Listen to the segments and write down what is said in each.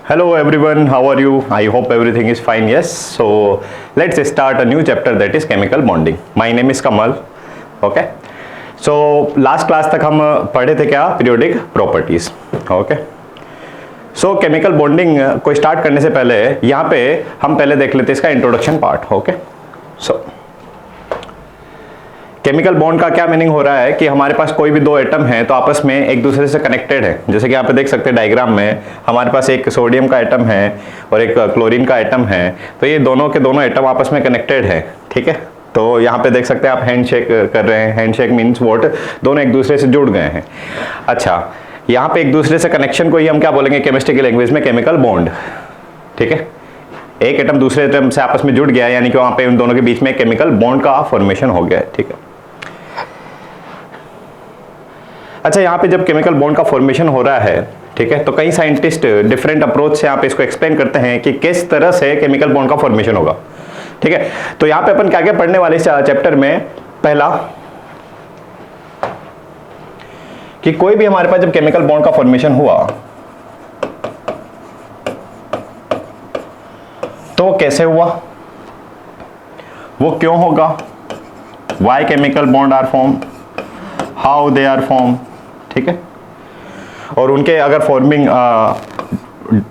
Hello everyone, how are you? I hope everything is fine. Yes, so let's start a new chapter, that is chemical bonding. My name is Kamal. Okay, so last class तक हम पढ़े थे क्या, periodic properties. Okay, so chemical bonding को start करने से पहले यहाँ पे हम पहले देख लेते हैं इसका introduction part. Okay, so chemical bond का क्या मीनिंग हो रहा है कि हमारे पास कोई भी दो एटम है तो आपस में एक दूसरे से कनेक्टेड है। जैसे कि आप देख सकते हैं डायग्राम में हमारे पास एक सोडियम का एटम है और एक क्लोरीन का एटम है, तो ये दोनों के दोनों एटम आपस में कनेक्टेड है। ठीक है, तो यहाँ पे देख सकते हैं आप हैंडशेक कर रहे हैं। हैंडशेक मीन्स वॉट, दोनों एक दूसरे से जुड़ गए हैं। अच्छा, यहाँ पे एक दूसरे से कनेक्शन को ही हम क्या बोलेंगे केमिस्ट्री की लैंग्वेज में, केमिकल बॉन्ड। ठीक है, एक एटम दूसरे एटम से आपस में जुड़ गया, यानी कि वहाँ पे उन दोनों के बीच में केमिकल बॉन्ड का फॉर्मेशन हो गया है। ठीक है, अच्छा, यहाँ पे जब केमिकल बॉन्ड का फॉर्मेशन हो रहा है, ठीक है, तो कई साइंटिस्ट डिफरेंट अप्रोच से यहाँ पे इसको एक्सप्लेन करते हैं कि किस तरह से केमिकल बॉन्ड का फॉर्मेशन होगा। ठीक है, तो यहाँ पे अपन क्या क्या पढ़ने वाले इस चैप्टर में, पहला कि कोई भी हमारे पास जब केमिकल बॉन्ड का फॉर्मेशन हुआ तो कैसे हुआ, वो क्यों होगा, why chemical bond are form, how they are form. ठीक है, और उनके अगर forming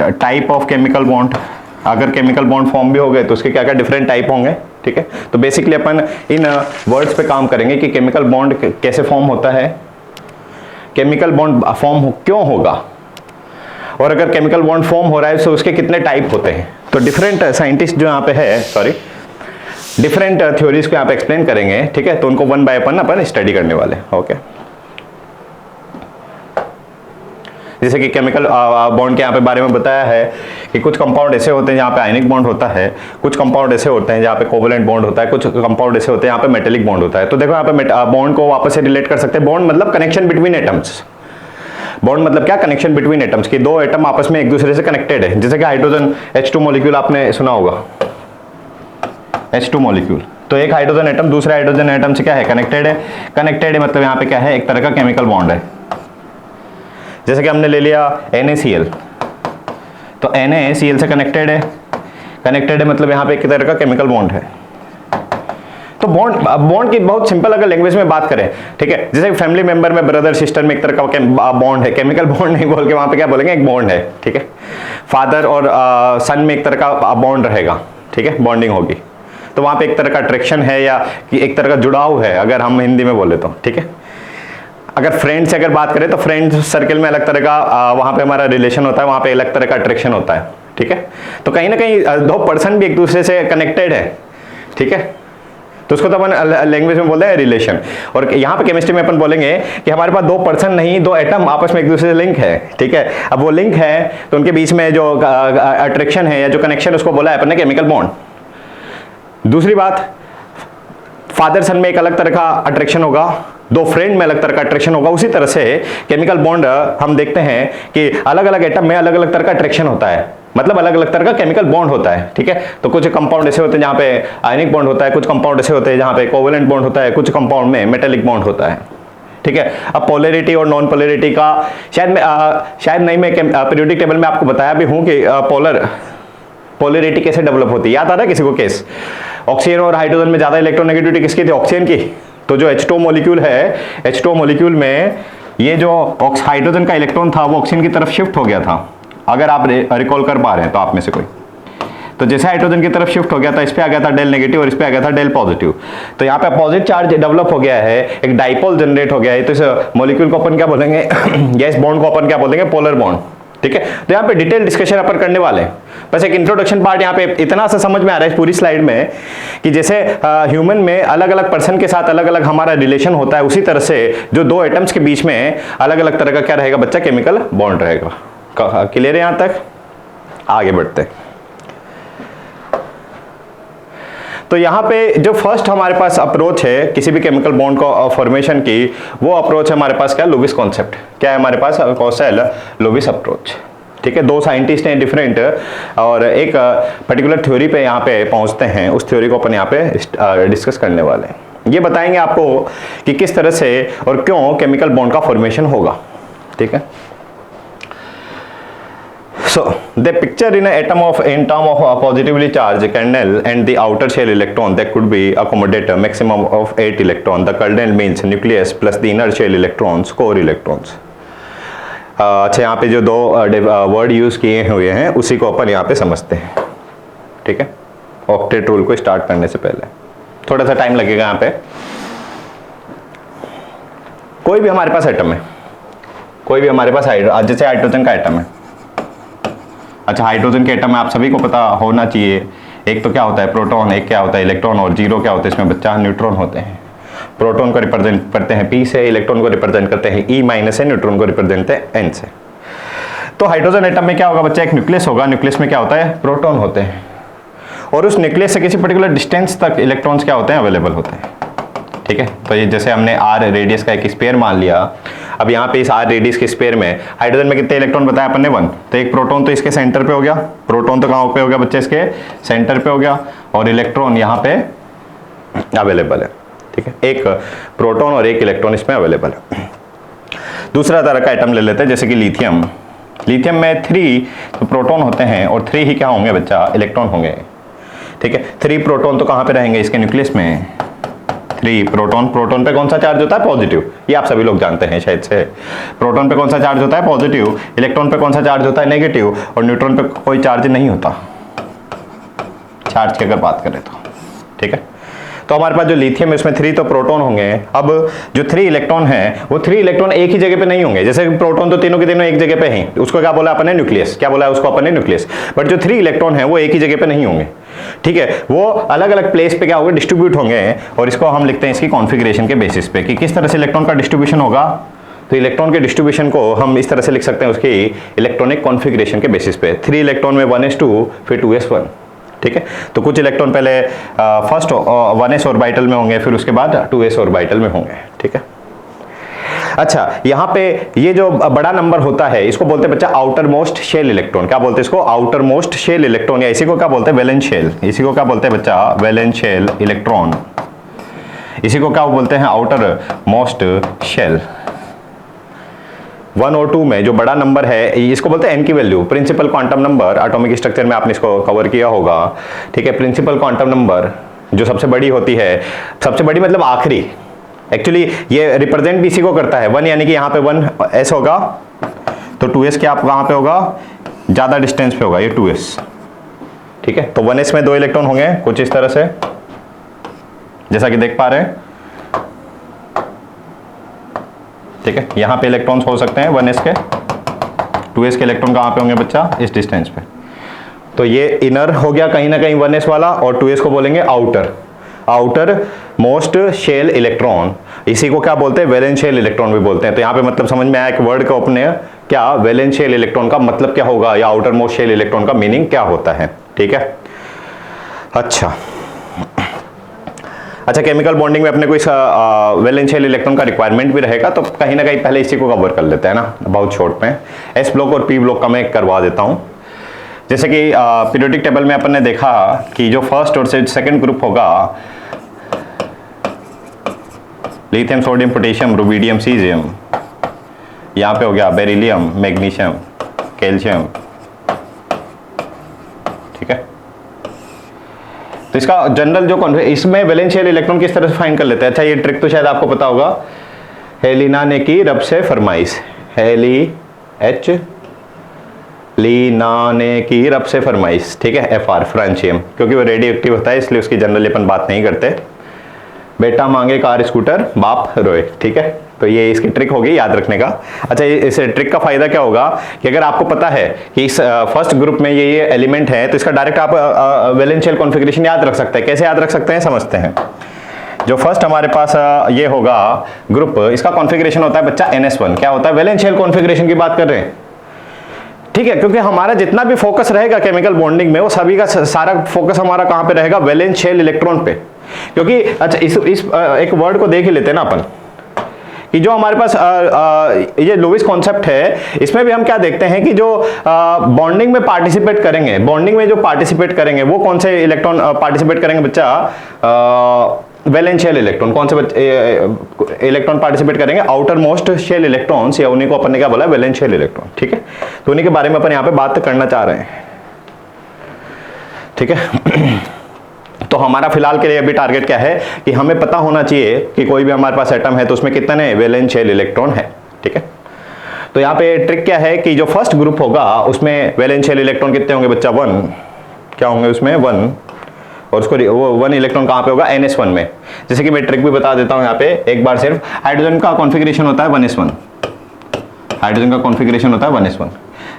type of chemical bond, अगर केमिकल बॉन्ड फॉर्म भी हो गए तो उसके क्या क्या डिफरेंट टाइप होंगे। ठीक है, तो बेसिकली अपन इन वर्ड्स पे काम करेंगे कि केमिकल बॉन्ड कैसे फॉर्म होता है, केमिकल बॉन्ड फॉर्म क्यों होगा, और अगर केमिकल बॉन्ड फॉर्म हो रहा है तो उसके कितने टाइप होते हैं। तो डिफरेंट साइंटिस्ट जो यहाँ पे है, डिफरेंट थ्योरीज को यहाँ पे एक्सप्लेन करेंगे। ठीक है, तो उनको वन बाय अपन स्टडी करने वाले। ओके, जैसे कि केमिकल बॉन्ड के यहाँ पे बारे में बताया है कि कुछ कंपाउंड ऐसे होते हैं जहाँ पे आयनिक बॉन्ड होता है, कुछ कंपाउंड ऐसे होते हैं जहाँ पे कोवलेंट बॉन्ड होता है, कुछ कंपाउंड ऐसे होते हैं यहाँ पे मेटेलिक बॉन्ड होता है। तो देखो यहाँ पे बॉन्ड को वापस से रिलेट कर सकते हैं। बॉन्ड मतलब कनेक्शन बिटवीन एटम्स। बॉन्ड मतलब क्या, कनेक्शन बिटवीन एटम्स, कि दो एटम आपस में एक दूसरे से कनेक्टेड है। जैसे कि हाइड्रोजन H2 मॉलिक्यूल आपने सुना होगा, H2 मॉलिक्यूल, तो एक हाइड्रोजन एटम दूसरे हाइड्रोजन एटम से क्या है, कनेक्टेड है। कनेक्टेड है मतलब यहाँ पे क्या है, एक तरह का केमिकल बॉन्ड है। जैसे कि हमने ले लिया NaCl, तो NaCl से कनेक्टेड है मतलब यहाँ पे एक तरह का केमिकल बॉन्ड है। तो बॉन्ड की बहुत सिंपल अगर लैंग्वेज में बात करें, ठीक है, जैसे फैमिली मेंबर में ब्रदर सिस्टर में एक तरह का बॉन्ड है, केमिकल बॉन्ड नहीं बोल के वहां पे क्या बोलेंगे, एक बॉन्ड है। ठीक है, फादर और सन में एक तरह का बॉन्ड रहेगा। ठीक है, बॉन्डिंग होगी, तो वहां पे एक तरह का अट्रैक्शन है या एक तरह का जुड़ाव है, अगर हम हिंदी में बोले तो। ठीक है, अगर फ्रेंड से अगर बात करें तो फ्रेंड सर्कल में अलग तरह का वहां पे हमारा रिलेशन होता है, वहां पे अलग तरह का अट्रैक्शन होता है। ठीक है, तो कहीं ना कहीं दो पर्सन भी एक दूसरे से कनेक्टेड है। ठीक है, तो उसको तो अपन लैंग्वेज में बोलते हैं रिलेशन। और यहाँ पे केमिस्ट्री में अपन बोलेंगे कि हमारे पास दो पर्सन नहीं, दो एटम आपस में एक दूसरे से लिंक है। ठीक है, अब वो लिंक है तो उनके बीच में जो अट्रैक्शन है या जो कनेक्शन, उसको बोला है अपन ने केमिकल बॉन्ड। दूसरी बात, फादर सन में एक अलग तरह का अट्रैक्शन होगा, दो फ्रेंड में अलग तरह का अट्रैक्शन होगा। उसी तरह से केमिकल बॉन्ड हम देखते हैं कि अलग अलग एटम में अलग अलग तरह का अट्रैक्शन होता है, मतलब अलग अलग तरह का केमिकल बॉन्ड होता है। ठीक है, तो कुछ कंपाउंड ऐसे होते हैं जहाँ पे आयनिक बॉन्ड होता है, कुछ कंपाउंड ऐसे होते हैं जहाँ पे कोवलेंट बॉन्ड होता है, कुछ कंपाउंड में मेटेलिक बॉन्ड होता है। ठीक है, अब पोलैरिटी और नॉन पोलैरिटी का शायद नहीं, मैं पीरियोडिक टेबल में आपको बताया भी हूँ कि पोलैरिटी कैसे डेवलप होती है। याद आ रहा है किसी को केस, ऑक्सीजन और हाइड्रोजन में ज्यादा इलेक्ट्रोनेगेटिविटी किसकी थी, ऑक्सीजन की। तो जो H2 मॉलिक्यूल है, H2 मॉलिक्यूल में ये जो हाइड्रोजन का इलेक्ट्रॉन था वो ऑक्सीजन की तरफ शिफ्ट हो गया था, अगर आप रिकॉल कर पा रहे हैं तो आप में से कोई। तो जैसे हाइड्रोजन की तरफ शिफ्ट हो गया था, इस पे आ गया था डेल नेगेटिव और इस पे आ गया था डेल पॉजिटिव। तो यहाँ पे अपोजिट चार्ज डेवलप हो गया है, एक डाइपोल जनरेट हो गया है। तो इस मॉलिक्यूल को अपन क्या बोलेंगे, गैस बॉन्ड को अपन क्या बोलेंगे, पोलर बॉन्ड। ठीक है, तो यहाँ पे डिटेल डिस्कशन अपन करने वाले हैं। बस एक इंट्रोडक्शन पार्ट यहाँ पे इतना सा समझ में आ रहा है इस पूरी स्लाइड में कि जैसे ह्यूमन में अलग अलग पर्सन के साथ अलग अलग हमारा रिलेशन होता है, उसी तरह से जो दो एटम्स के बीच में अलग अलग तरह का क्या रहेगा बच्चा, केमिकल बॉन्ड रहेगा। क्लियर है यहाँ तक? आगे बढ़ते हैं। तो यहाँ पे जो फर्स्ट हमारे पास अप्रोच है किसी भी केमिकल बॉन्ड को फॉर्मेशन की, वो अप्रोच है हमारे पास क्या, लुविस कॉन्सेप्ट। क्या है हमारे पास, कौशल लुविस अप्रोच। ठीक है, दो साइंटिस्ट हैं डिफरेंट, और एक पर्टिकुलर थ्योरी पे यहाँ पे पहुँचते हैं। उस थ्योरी को अपन यहाँ पे डिस्कस करने वाले हैं। ये बताएंगे आपको कि किस तरह से और क्यों केमिकल बॉन्ड का फॉर्मेशन होगा। ठीक है, So the picture in an atom of in term of a positively charged kernel and the outer shell electron that could be accommodate a maximum of 8 electron. The kernel means nucleus plus the inner shell electrons, core electrons. अच्छा, यहाँ पे जो दो word use किए हुए हैं उसी को अपन यहाँ पे समझते हैं, ठीक है, ऑक्टेट रूल को स्टार्ट करने से पहले। थोड़ा सा टाइम लगेगा यहाँ पे। कोई भी हमारे पास एटम है, कोई भी हमारे पास जैसे हाइड्रोजन का एटम है। अच्छा, हाइड्रोजन के एटम में आप सभी को पता होना चाहिए, एक तो क्या होता है प्रोटॉन, एक क्या होता है इलेक्ट्रॉन, और जीरो क्या होता है इसमें बच्चा, न्यूट्रॉन होते हैं। प्रोटॉन को रिप्रेजेंट करते हैं P से, इलेक्ट्रॉन को रिप्रेजेंट करते हैं E माइनस से, न्यूट्रॉन को रिप्रेजेंट करते हैं N से। तो हाइड्रोजन एटम में क्या होगा बच्चा, एक न्यूक्लियस होगा, न्यूक्लियस में क्या होता है प्रोटॉन होते हैं, और उस न्यूक्लियस से किसी पर्टिकुलर डिस्टेंस तक इलेक्ट्रॉन्स क्या होते हैं अवेलेबल होते हैं, ठीक है। तो ये जैसे हमने R रेडियस का एक स्फीयर मान लिया, अब यहाँ पे इस R रेडियस के स्फीयर में हाइड्रोजन में कितने इलेक्ट्रॉन बताया अपन ने 1, तो एक प्रोटॉन तो इसके सेंटर पे हो गया, प्रोटॉन तो कहाँ पे हो गया बच्चे, इसके सेंटर पे हो गया, और इलेक्ट्रॉन यहाँ पे अवेलेबल है, ठीक है, एक प्रोटॉन और एक इलेक्ट्रॉन इसमें अवेलेबल है। दूसरा तरह का एटम ले लेते हैं जैसे कि लिथियम। लिथियम में 3 तो प्रोटॉन होते हैं और 3 ही क्या होंगे बच्चा, इलेक्ट्रॉन होंगे, ठीक है। 3 प्रोटॉन तो कहाँ पे रहेंगे, इसके न्यूक्लियस में। 3 प्रोटॉन, प्रोटॉन पे कौन सा चार्ज होता है, पॉजिटिव, ये आप सभी लोग जानते हैं शायद से। प्रोटॉन पे कौन सा चार्ज होता है, पॉजिटिव। इलेक्ट्रॉन पे कौन सा चार्ज होता है, नेगेटिव। और न्यूट्रॉन पे कोई चार्ज नहीं होता, चार्ज की अगर बात करें तो, ठीक है। तो हमारे पास जो लिथियम है उसमें 3 तो प्रोटॉन होंगे। अब जो 3 इलेक्ट्रॉन हैं वो 3 इलेक्ट्रॉन एक ही जगह पे नहीं होंगे, जैसे प्रोटॉन तो तीनों के तीनों एक जगह पे हैं, उसको क्या बोला अपन ने, न्यूक्लियस। क्या बोला है उसको अपन ने, न्यूक्लियस। बट जो 3 इलेक्ट्रॉन हैं वो एक ही जगह पे नहीं होंगे, ठीक है, वो अलग अलग प्लेस पे क्या होंगे, डिस्ट्रीब्यूट होंगे। और इसको हम लिखते हैं इसकी कॉन्फ़िगरेशन के बेसिस पे कि किस तरह से इलेक्ट्रॉन का डिस्ट्रीब्यूशन होगा। तो इलेक्ट्रॉन के डिस्ट्रीब्यूशन को हम इस तरह से लिख सकते हैं उसकी इलेक्ट्रॉनिक कॉन्फ़िगरेशन के बेसिस पे। 3 इलेक्ट्रॉन में 1s2 फिर 2s1, ठीक है। तो कुछ इलेक्ट्रॉन पहले फर्स्ट 1s ऑर्बिटल में होंगे, फिर उसके बाद 2s ऑर्बिटल में होंगे, ठीक है। अच्छा, यहाँ पे ये जो बड़ा नंबर होता है इसको बोलते हैं बच्चा आउटर मोस्ट शेल इलेक्ट्रॉन। क्या बोलते हैं इसको, आउटर मोस्ट शेल इलेक्ट्रॉन, या इसी को क्या बोलते हैं, वैलेंस शेल। इसी को क्या बोलते हैं बच्चा, वैलेंस शेल इलेक्ट्रॉन। इसी को क्या बोलते हैं, आउटर मोस्ट शेल। 1 और 2 में जो बड़ा नंबर है इसको बोलते हैं n की वैल्यू, principal quantum number. Atomic structure में आपने इसको कवर किया होगा, ठीक है। प्रिंसिपल क्वांटम नंबर जो सबसे बड़ी होती है, सबसे बड़ी मतलब आखिरी, एक्चुअली ये रिप्रेजेंट भी इसी को करता है। 1 यानी कि यहाँ पे 1s होगा, तो 2s क्या वहां पे होगा, ज्यादा डिस्टेंस पे होगा, ये 2s, ठीक है। तो 1s में 2 इलेक्ट्रॉन होंगे कुछ इस तरह से, जैसा कि देख पा रहे हैं, ठीक है। यहाँ पे इलेक्ट्रॉन्स हो सकते हैं 1s के, 2s के इलेक्ट्रॉन कहाँ पे होंगे बच्चा, इस डिस्टेंस पे। तो ये इनर हो गया कहीं ना कहीं 1s वाला, और 2s को बोलेंगे outer, outer most shell electron. इसी को क्या बोलते हैं, वैलेंस शेल इलेक्ट्रॉन भी बोलते हैं। तो यहाँ पे मतलब समझ में आया एक वर्ड का अपने क्या, वैलेंस शेल इलेक्ट्रॉन का मतलब क्या होगा, या आउटर मोस्ट शेल इलेक्ट्रॉन का मीनिंग क्या होता है, ठीक है। अच्छा, केमिकल बॉन्डिंग में अपने को इस वैलेंस शेल इलेक्ट्रॉन का रिक्वायरमेंट भी रहेगा, तो कहीं ना कहीं पहले इसी को कवर कर लेते हैं ना बहुत शॉर्ट में। एस ब्लॉक और पी ब्लॉक का मैं करवा देता हूं। जैसे कि पीरियोडिक टेबल में अपन ने देखा कि जो फर्स्ट और सेकंड ग्रुप होगा, lithium, sodium, potassium, rubidium, caesium, यहाँ पे हो गया बेरिलियम, मैग्नीशियम, कैल्शियम, ठीक है। तो इसका जनरल जो इसमें वैलेंस शेल इलेक्ट्रॉन किस तरह से फाइंड कर लेते हैं। अच्छा, ये ट्रिक तो शायद आपको पता होगा, हेलिना ने की रब से फरमाइश, लीना ने की रब से फरमाइश, ठीक है। FR फ्रांचियम, क्योंकि वो रेडियो एक्टिव होता है इसलिए उसकी जनरली अपन बात नहीं करते। बेटा मांगे कार स्कूटर बाप रोए, ठीक है। तो ये इसकी ट्रिक होगी याद रखने का। अच्छा, इस ट्रिक का फायदा क्या होगा कि अगर आपको पता है कि इस फर्स्ट ग्रुप में ये एलिमेंट है, तो इसका डायरेक्ट आप वैलेंस शेल कॉन्फ़िगरेशन याद रख सकते हैं। कैसे याद रख सकते हैं, समझते हैं। जो फर्स्ट हमारे पास ये होगा ग्रुप, इसका कॉन्फ़िगरेशन होता है बच्चा NS1। क्या होता है, वैलेंस शेल कॉन्फ़िगरेशन की बात कर रहे हैं, ठीक है। क्योंकि हमारा जितना भी फोकस रहेगा केमिकल बॉन्डिंग में, वो सभी का सारा फोकस हमारा कहां पे रहेगा, वैलेंस शेल इलेक्ट्रॉन पे। क्योंकि अच्छा, इस एक वर्ड को देख ही लेते हैं ना अपन, कि जो हमारे पास ये लुईस कॉन्सेप्ट है, इसमें भी हम क्या देखते हैं कि जो बॉन्डिंग में पार्टिसिपेट करेंगे, बॉन्डिंग में जो पार्टिसिपेट करेंगे वो कौन से इलेक्ट्रॉन पार्टिसिपेट करेंगे बच्चा, वैलेंस शेल इलेक्ट्रॉन, कौन से इलेक्ट्रॉन पार्टिसिपेट करेंगे? आउटर मोस्ट शेल इलेक्ट्रॉन्स, या उन्हीं को अपन ने क्या बोला? Valence shell electron. ठीक है, तो उन्हीं के बारे में अपन यहाँ पे बात करना चाह रहे हैं। ठीक है तो हमारा फिलहाल के लिए अभी टारगेट क्या है कि हमें पता होना चाहिए कि कोई भी हमारे पास एटम है तो उसमें कितने वैलेंस शेल इलेक्ट्रॉन है। ठीक है, तो यहाँ पे ट्रिक क्या है कि जो फर्स्ट ग्रुप होगा उसमें वैलेंस शेल इलेक्ट्रॉन कितने होंगे बच्चा? 1। क्या होंगे उसमें? 1। और उसको वो 1 इलेक्ट्रॉन कहाँ पे होगा? NS1 में। जैसे कि मैं ट्रिक भी बता देता हूँ यहाँ पे एक बार सिर्फ। हाइड्रोजन का कॉन्फ़िगरेशन होता है 1s1, हाइड्रोजन का कॉन्फ़िगरेशन होता है 1s1।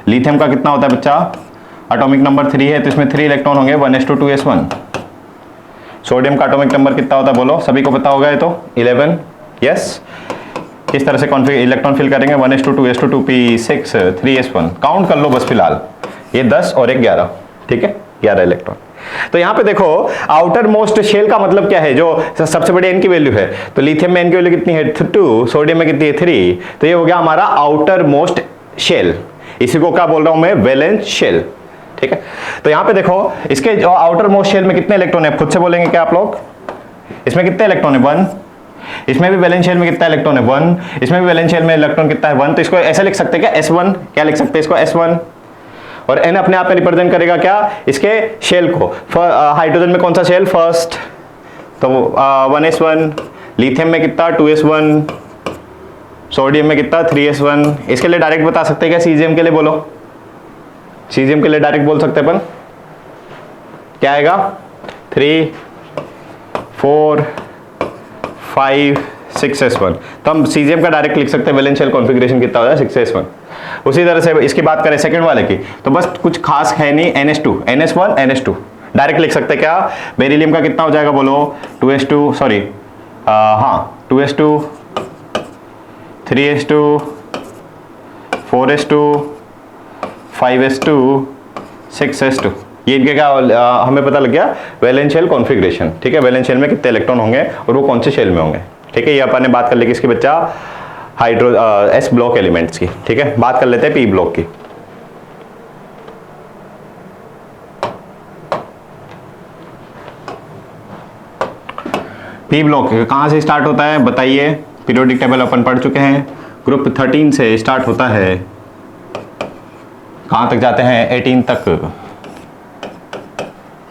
लिथियम का कितना होता है बच्चा? एटॉमिक नंबर 3 है तो इसमें 3 इलेक्ट्रॉन होंगे 1s2 2s1। सोडियम का एटॉमिक नंबर कितना होता है बोलो? सभी को पता होगा ये तो, 11। यस, किस तरह से इलेक्ट्रॉन फिल करेंगे? 1s2 2s2 2p6 3s1। Count कर लो बस फिलहाल, ये 10 और एक 11। ठीक है, 11 इलेक्ट्रॉन। तो यहां पे देखो आउटर मोस्ट शेल का मतलब क्या है? जो सबसे बड़ी n की वैल्यू है, तो लिथियम में n की वैल्यू कितनी है? 2। सोडियम में कितनी है? 3। तो ये हो गया हमारा आउटर मोस्ट शेल। इसी को क्या बोल रहा हूं मैं? Valence shell. ठीक है, तो यहां पे देखो इसके जो आउटर मोस्ट शेल में कितने इलेक्ट्रॉन है? खुद से बोलेंगे क्या आप लोग? इसमें कितने इलेक्ट्रॉन है? 1। इसमें भी वैलेंस शेल में कितना इलेक्ट्रॉन है? 1। इसमें भी वैलेंस शेल में इलेक्ट्रॉन कितना है? 1। तो इसको ऐसा लिख सकते हैं क्या? S1। क्या लिख सकते हैं इसको? S1। और n अपने आप में रिप्रेजेंट करेगा क्या? इसके शेल को। हाइड्रोजन में कौन सा शेल? फर्स्ट, तो 1s1। लिथियम में कितना? 2s1। सोडियम में कितना? 3s1। इसके लिए डायरेक्ट बता सकते हैं क्या? सीजियम के लिए बोलो, सीजियम के लिए डायरेक्ट बोल सकते हैं अपन। क्या आएगा? 3 4 5 6s1। तो हम सीजियम का डायरेक्ट लिख सकते हैं वैलेंस शेल कॉन्फ़िगरेशन कितना हो जाए? 6s1। उसी तरह से इसकी बात करें सेकंड वाले की, तो बस कुछ खास है नहीं, NS2 NS1 NS2 डायरेक्ट लिख सकते हैं क्या? बेरिलियम का कितना हो जाएगा बोलो? 2s2 सॉरी हाँ 2s2 3s2 4s2 5s2 6s2। ये इनके क्या हमें पता लग गया? Valence shell configuration. ठीक है, वैलेंस शेल में कितने इलेक्ट्रॉन होंगे और वो कौन से शेल में होंगे। ठीक है, ये अपन ने बात कर ली किसकी बच्चा? S ब्लॉक एलिमेंट्स की। ठीक है, बात कर लेते हैं P ब्लॉक की। P ब्लॉक कहां से स्टार्ट होता है बताइए? पीरियोडिक टेबल अपन पढ़ चुके हैं, ग्रुप 13 से स्टार्ट होता है, कहां तक जाते हैं? 18 तक।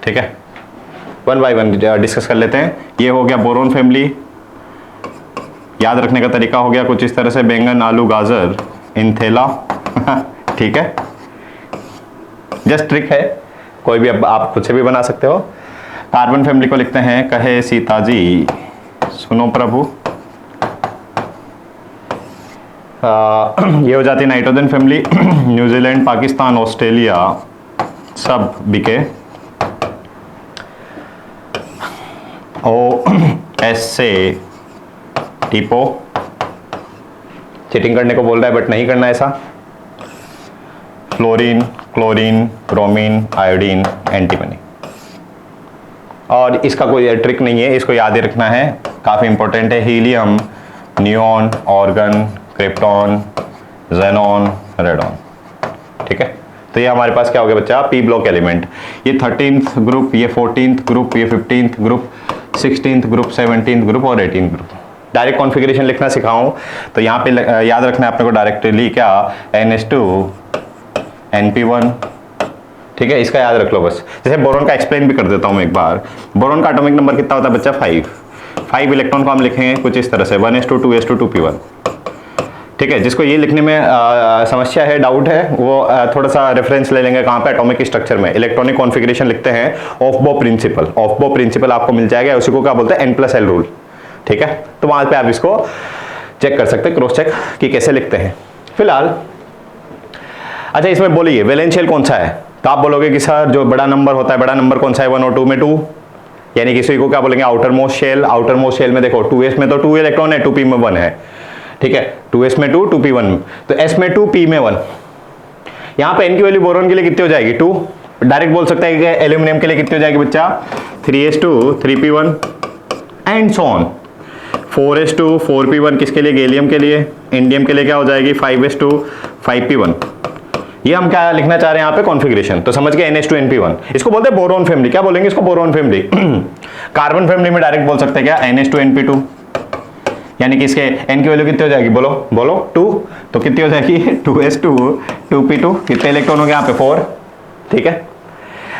ठीक है, 1 बाय 1 डिस्कस कर लेते हैं। ये हो गया बोरोन फैमिली। याद रखने का तरीका हो गया कुछ इस तरह से: बैंगन, आलू, गाजर, इंथेला। ठीक है, जस्ट ट्रिक है, कोई भी अब आप खुद से भी बना सकते हो। कार्बन फैमिली को लिखते हैं कहे सीताजी सुनो प्रभु। ये हो जाती है nitrogen family. New Zealand, Pakistan, Australia सब बिके। OS से टीपो। चीटिंग करने को बोल रहा है बट नहीं करना ऐसा। Fluorine, chlorine, bromine, iodine, antimony. और इसका कोई ट्रिक नहीं है, इसको याद ही रखना है, काफ़ी इंपॉर्टेंट है। Helium, neon, organ, krypton, xenon, radon. ठीक है, तो ये हमारे पास क्या हो गया बच्चा? P block element. ये 13th ग्रुप, ये 14th ग्रुप, ये 15th group, 16th group, 17th group और 18th ग्रुप। डायरेक्ट कॉन्फ़िगरेशन लिखना सिखाऊं तो यहाँ पे याद रखना है अपने को डायरेक्टली क्या? NH2 NP1। ठीक है, इसका याद रख लो बस। जैसे बोरॉन का एक्सप्लेन भी कर देता हूँ मैं एक बार। बोरॉन का एटॉमिक नंबर कितना होता है बच्चा? 5 इलेक्ट्रॉन को हम लिखेंगे कुछ इस तरह से: 1s2 2s2 2p1। ठीक है, जिसको ये लिखने में समस्या है, डाउट है, वो थोड़ा सा रेफरेंस ले लेंगे कहाँ पे? एटॉमिक स्ट्रक्चर में इलेक्ट्रॉनिक कॉन्फ़िगरेशन लिखते हैं, ऑफ-बो प्रिंसिपल। ऑफ-बो प्रिंसिपल आपको मिल जाएगा, उसी को क्या बोलते हैं? N+L rule. ठीक है, तो वहां पे आप इसको चेक कर सकते हैं, क्रॉस चेक कि कैसे लिखते हैं। फिलहाल अच्छा, इसमें बोलिए वैलेंस शेल कौन सा है? तो आप बोलोगे कि सर जो बड़ा नंबर होता है, बड़ा नंबर कौन सा है? 1 और 2 में 2, यानी किसी को क्या बोलेंगे? Outer most shell. Outer most shell में देखो 2s में तो 2 इलेक्ट्रॉन है, 2p में 1 है। ठीक है, 2s में 2, 2p 1, तो s में 2, p में 1। यहाँ पे n की वैल्यू बोरोन के लिए कितनी हो जाएगी? 2। डायरेक्ट बोल सकते हैं कि एल्यूमिनियम के लिए कितनी हो जाएगी बच्चा? 3s2 3p1 and so on. 4s2 4p1 किसके लिए? गैलियम के लिए। इंडियम के लिए क्या हो जाएगी? 5s2 5p1। ये हम क्या लिखना चाह रहे हैं यहाँ पे कॉन्फ़िगरेशन, तो समझ गए NH2NP1। इसको बोलते हैं बोरोन फैमिली। क्या बोलेंगे इसको? Boron family. कार्बन फैमिली में डायरेक्ट बोल सकते हैं क्या? NH2NP2, यानी कि इसके n की वैल्यू कितनी हो जाएगी? बोलो बोलो 2, तो कितनी हो जाएगी? 2s2 2p2। कितने इलेक्ट्रॉन हो गए यहाँ पे? 4। ठीक है।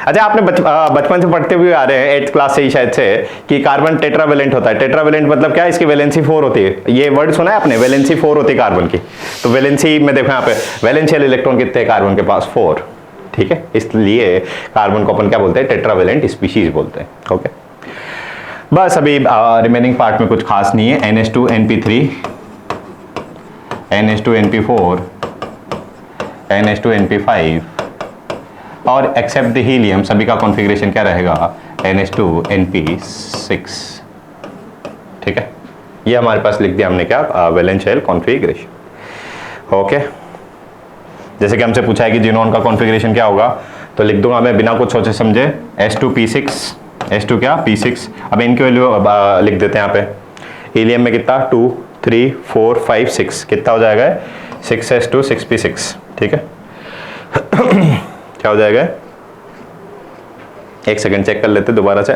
अच्छा, आपने बचपन से पढ़ते हुए आ रहे हैं 8th क्लास से ही शायद से कि कार्बन टेट्रावेलेंट होता है। टेट्रावेलेंट मतलब क्या? इसकी वैलेंसी 4 होती है। ये वर्ड सुना है आपने? वैलेंसी 4 होती है कार्बन की। तो वैलेंसी में देखो यहाँ पे वैलेंशियल इलेक्ट्रॉन कितने हैं कार्बन के पास? 4। ठीक है, इसलिए कार्बन को अपन क्या बोलते हैं? टेट्रावेलेंट स्पीशीज बोलते हैं। ओके, बस अभी रिमेनिंग पार्ट में कुछ खास नहीं है। NH2NP3, NH2NP4, NH2NP5 और एक्सेप्ट द हीलियम सभी का कॉन्फ़िगरेशन क्या रहेगा? NH2NP6। ठीक है, ये हमारे पास लिख दिया हमने क्या? Valence shell configuration. ओके, जैसे कि हमसे पूछा है कि जिनोन का कॉन्फ़िगरेशन क्या होगा, तो लिख दूंगा मैं बिना कुछ सोचे समझे S2P6, S2 क्या? P6। अब इनकी वैल्यू लिख देते हैं यहाँ पे। हीलियम में कितना? 2 3 4 5 6, कितना हो जाएगा? 6s2 6p6। ठीक है, क्या हो जाएगा? एक सेकंड चेक कर लेते दोबारा से।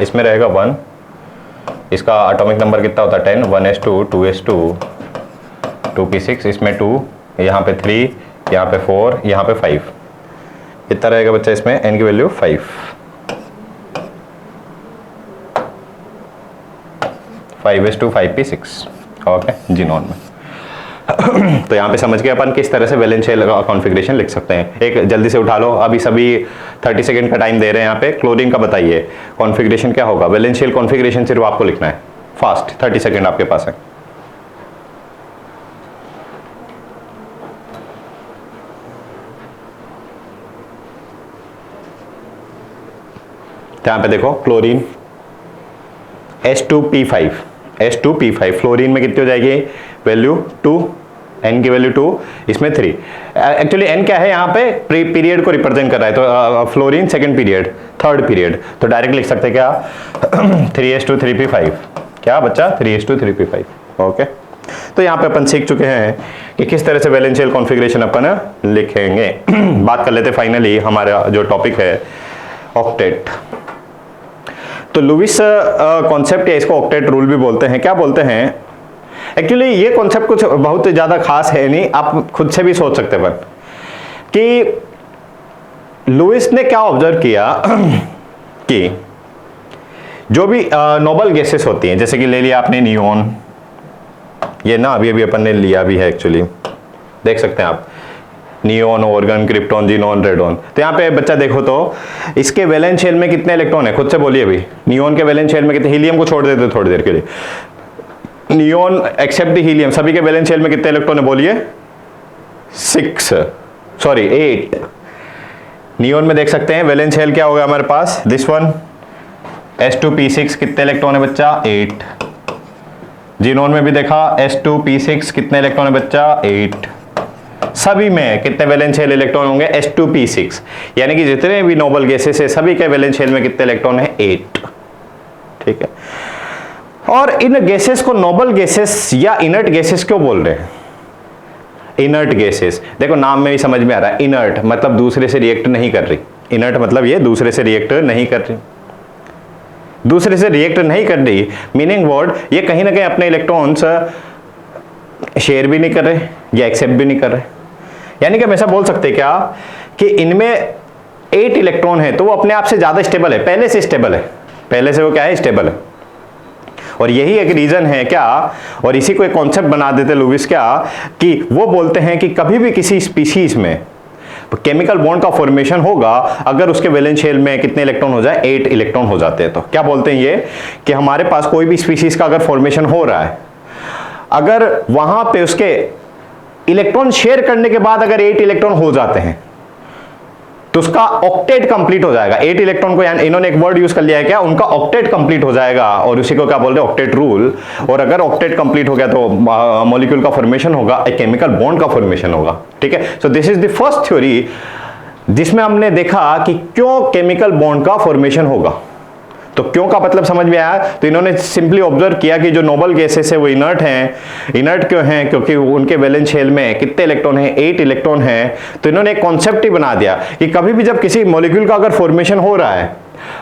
इसमें रहेगा 1, इसका एटॉमिक नंबर कितना होता है? 10, 1s2 2s2 2p6, इसमें 2, यहाँ पे 3, यहाँ पे 4, यहाँ पे 5, कितना रहेगा बच्चा इसमें? n की value 5। 5s2 5p6। Okay, xenon में। तो यहाँ पे समझ गए अपन किस तरह से वैलेंस शेल कॉन्फ़िगरेशन लिख सकते हैं। एक जल्दी से उठा लो, अभी सभी 30 सेकंड का टाइम दे रहे हैं यहाँ पे। क्लोरीन का बताइए कॉन्फ़िगरेशन क्या होगा? वैलेंस शेल कॉन्फ़िगरेशन सिर्फ आपको लिखना है, फास्ट। 30 सेकंड आपके पास है। यहाँ पे देखो क्लोरीन S2P5, S2P5। फ्लोरीन में कितनी हो जाएगी वैल्यू? 2, n की वैल्यू 2, इसमें 3। एक्चुअली n क्या है यहाँ पे? पीरियड को रिप्रेजेंट कर रहा है, तो fluorine second period, third period, तो डायरेक्ट लिख सकते हैं क्या? 3s2 3p5। क्या बच्चा? 3s2 3p5। ओके, तो यहाँ पे अपन सीख चुके हैं कि किस तरह से वैलेंस शेल कॉन्फ़िगरेशन अपन लिखेंगे। बात कर लेते फाइनली हमारा जो टॉपिक है ऑक्टेट। तो लुईस कॉन्सेप्ट या इसको ऑक्टेट रूल भी बोलते हैं। क्या बोलते हैं? एक्चुअली ये कॉन्सेप्ट कुछ बहुत ज़्यादा खास है नहीं, आप खुद से भी सोच सकते हैं कि लुईस ने क्या ऑब्जर्व किया कि जो भी नोबल गैसेस होती हैं, जैसे कि ले लिया आपने नियोन, ये ना अभी अपन ने लिया भी है एक्चुअली, देख सकते हैं आप, neon, organ, krypton, xenon, radon. तो यहाँ पे बच्चा देखो तो इसके वैलेंस शेल में कितने इलेक्ट्रॉन है? खुद से बोलिए अभी। नियोन के वैलेंस शेल में कितने? हीलियम को छोड़ देते थोड़ी देर के लिए। नियोन एक्सेप्ट द हीलियम सभी के वैलेंस शेल में कितने इलेक्ट्रॉन है? बोलिए 8। नियोन में देख सकते हैं वैलेंस शेल क्या होगा हमारे पास? दिस वन S2P6, कितने इलेक्ट्रॉन है बच्चा? 8। जीनोन में भी देखा S2P6, कितने इलेक्ट्रॉन है बच्चा? 8। सभी में कितने वैलेंस शेल इलेक्ट्रॉन होंगे? S2P6। यानी कि जितने भी नोबल गैसेस है सभी के वैलेंस शेल में कितने इलेक्ट्रॉन है? 8। ठीक है, और इन गैसेस को नोबल गैसेस या इनर्ट गैसेस क्यों बोल रहे हैं? इनर्ट गैसेस, देखो नाम में भी समझ में आ रहा है, इनर्ट मतलब दूसरे से रिएक्ट नहीं कर रही। इनर्ट मतलब ये दूसरे से रिएक्ट नहीं कर रही, दूसरे से रिएक्ट नहीं कर रही, मीनिंग वर्ड ये कहीं ना कहीं अपने इलेक्ट्रॉन्स शेयर भी नहीं कर रहे या एक्सेप्ट भी नहीं कर रहे। यानी कि हम ऐसा बोल सकते हैं क्या कि इनमें 8 इलेक्ट्रॉन है तो वो अपने आप से ज्यादा स्टेबल है, पहले से स्टेबल है, पहले से वो क्या है? स्टेबल है। और यही एक रीजन है क्या, और इसी को एक कॉन्सेप्ट बना देते लुईस क्या, कि वो बोलते हैं कि कभी भी किसी स्पीशीज में केमिकल बॉन्ड का फॉर्मेशन होगा अगर उसके वैलेंस शेल में कितने इलेक्ट्रॉन हो जाए? 8 इलेक्ट्रॉन हो जाते हैं। तो क्या बोलते हैं ये कि हमारे पास कोई भी स्पीशीज का अगर फॉर्मेशन हो रहा है, अगर वहां पे उसके इलेक्ट्रॉन शेयर करने के बाद अगर 8 इलेक्ट्रॉन हो जाते हैं तो उसका ऑक्टेट कंप्लीट हो जाएगा। 8 इलेक्ट्रॉन को इन्होंने एक वर्ड यूज कर लिया है क्या? उनका ऑक्टेट कंप्लीट हो जाएगा, और उसी को क्या बोलते हैं? Octet rule. और अगर ऑक्टेट कंप्लीट हो गया तो मॉलिक्यूल का फॉर्मेशन होगा, एक केमिकल बॉन्ड का फॉर्मेशन होगा। ठीक है, so this is the first theory जिसमें हमने देखा कि क्यों केमिकल बॉन्ड का फॉर्मेशन होगा। तो क्यों का मतलब समझ में आया? तो इन्होंने सिंपली ऑब्जर्व किया कि जो नोबल गैसेस है वो इनर्ट हैं। इनर्ट क्यों हैं? क्योंकि उनके वैलेंस शेल में कितने इलेक्ट्रॉन हैं? 8 इलेक्ट्रॉन हैं। तो इन्होंने एक कॉन्सेप्ट ही बना दिया कि कभी भी जब किसी मॉलिक्यूल का अगर फॉर्मेशन हो रहा है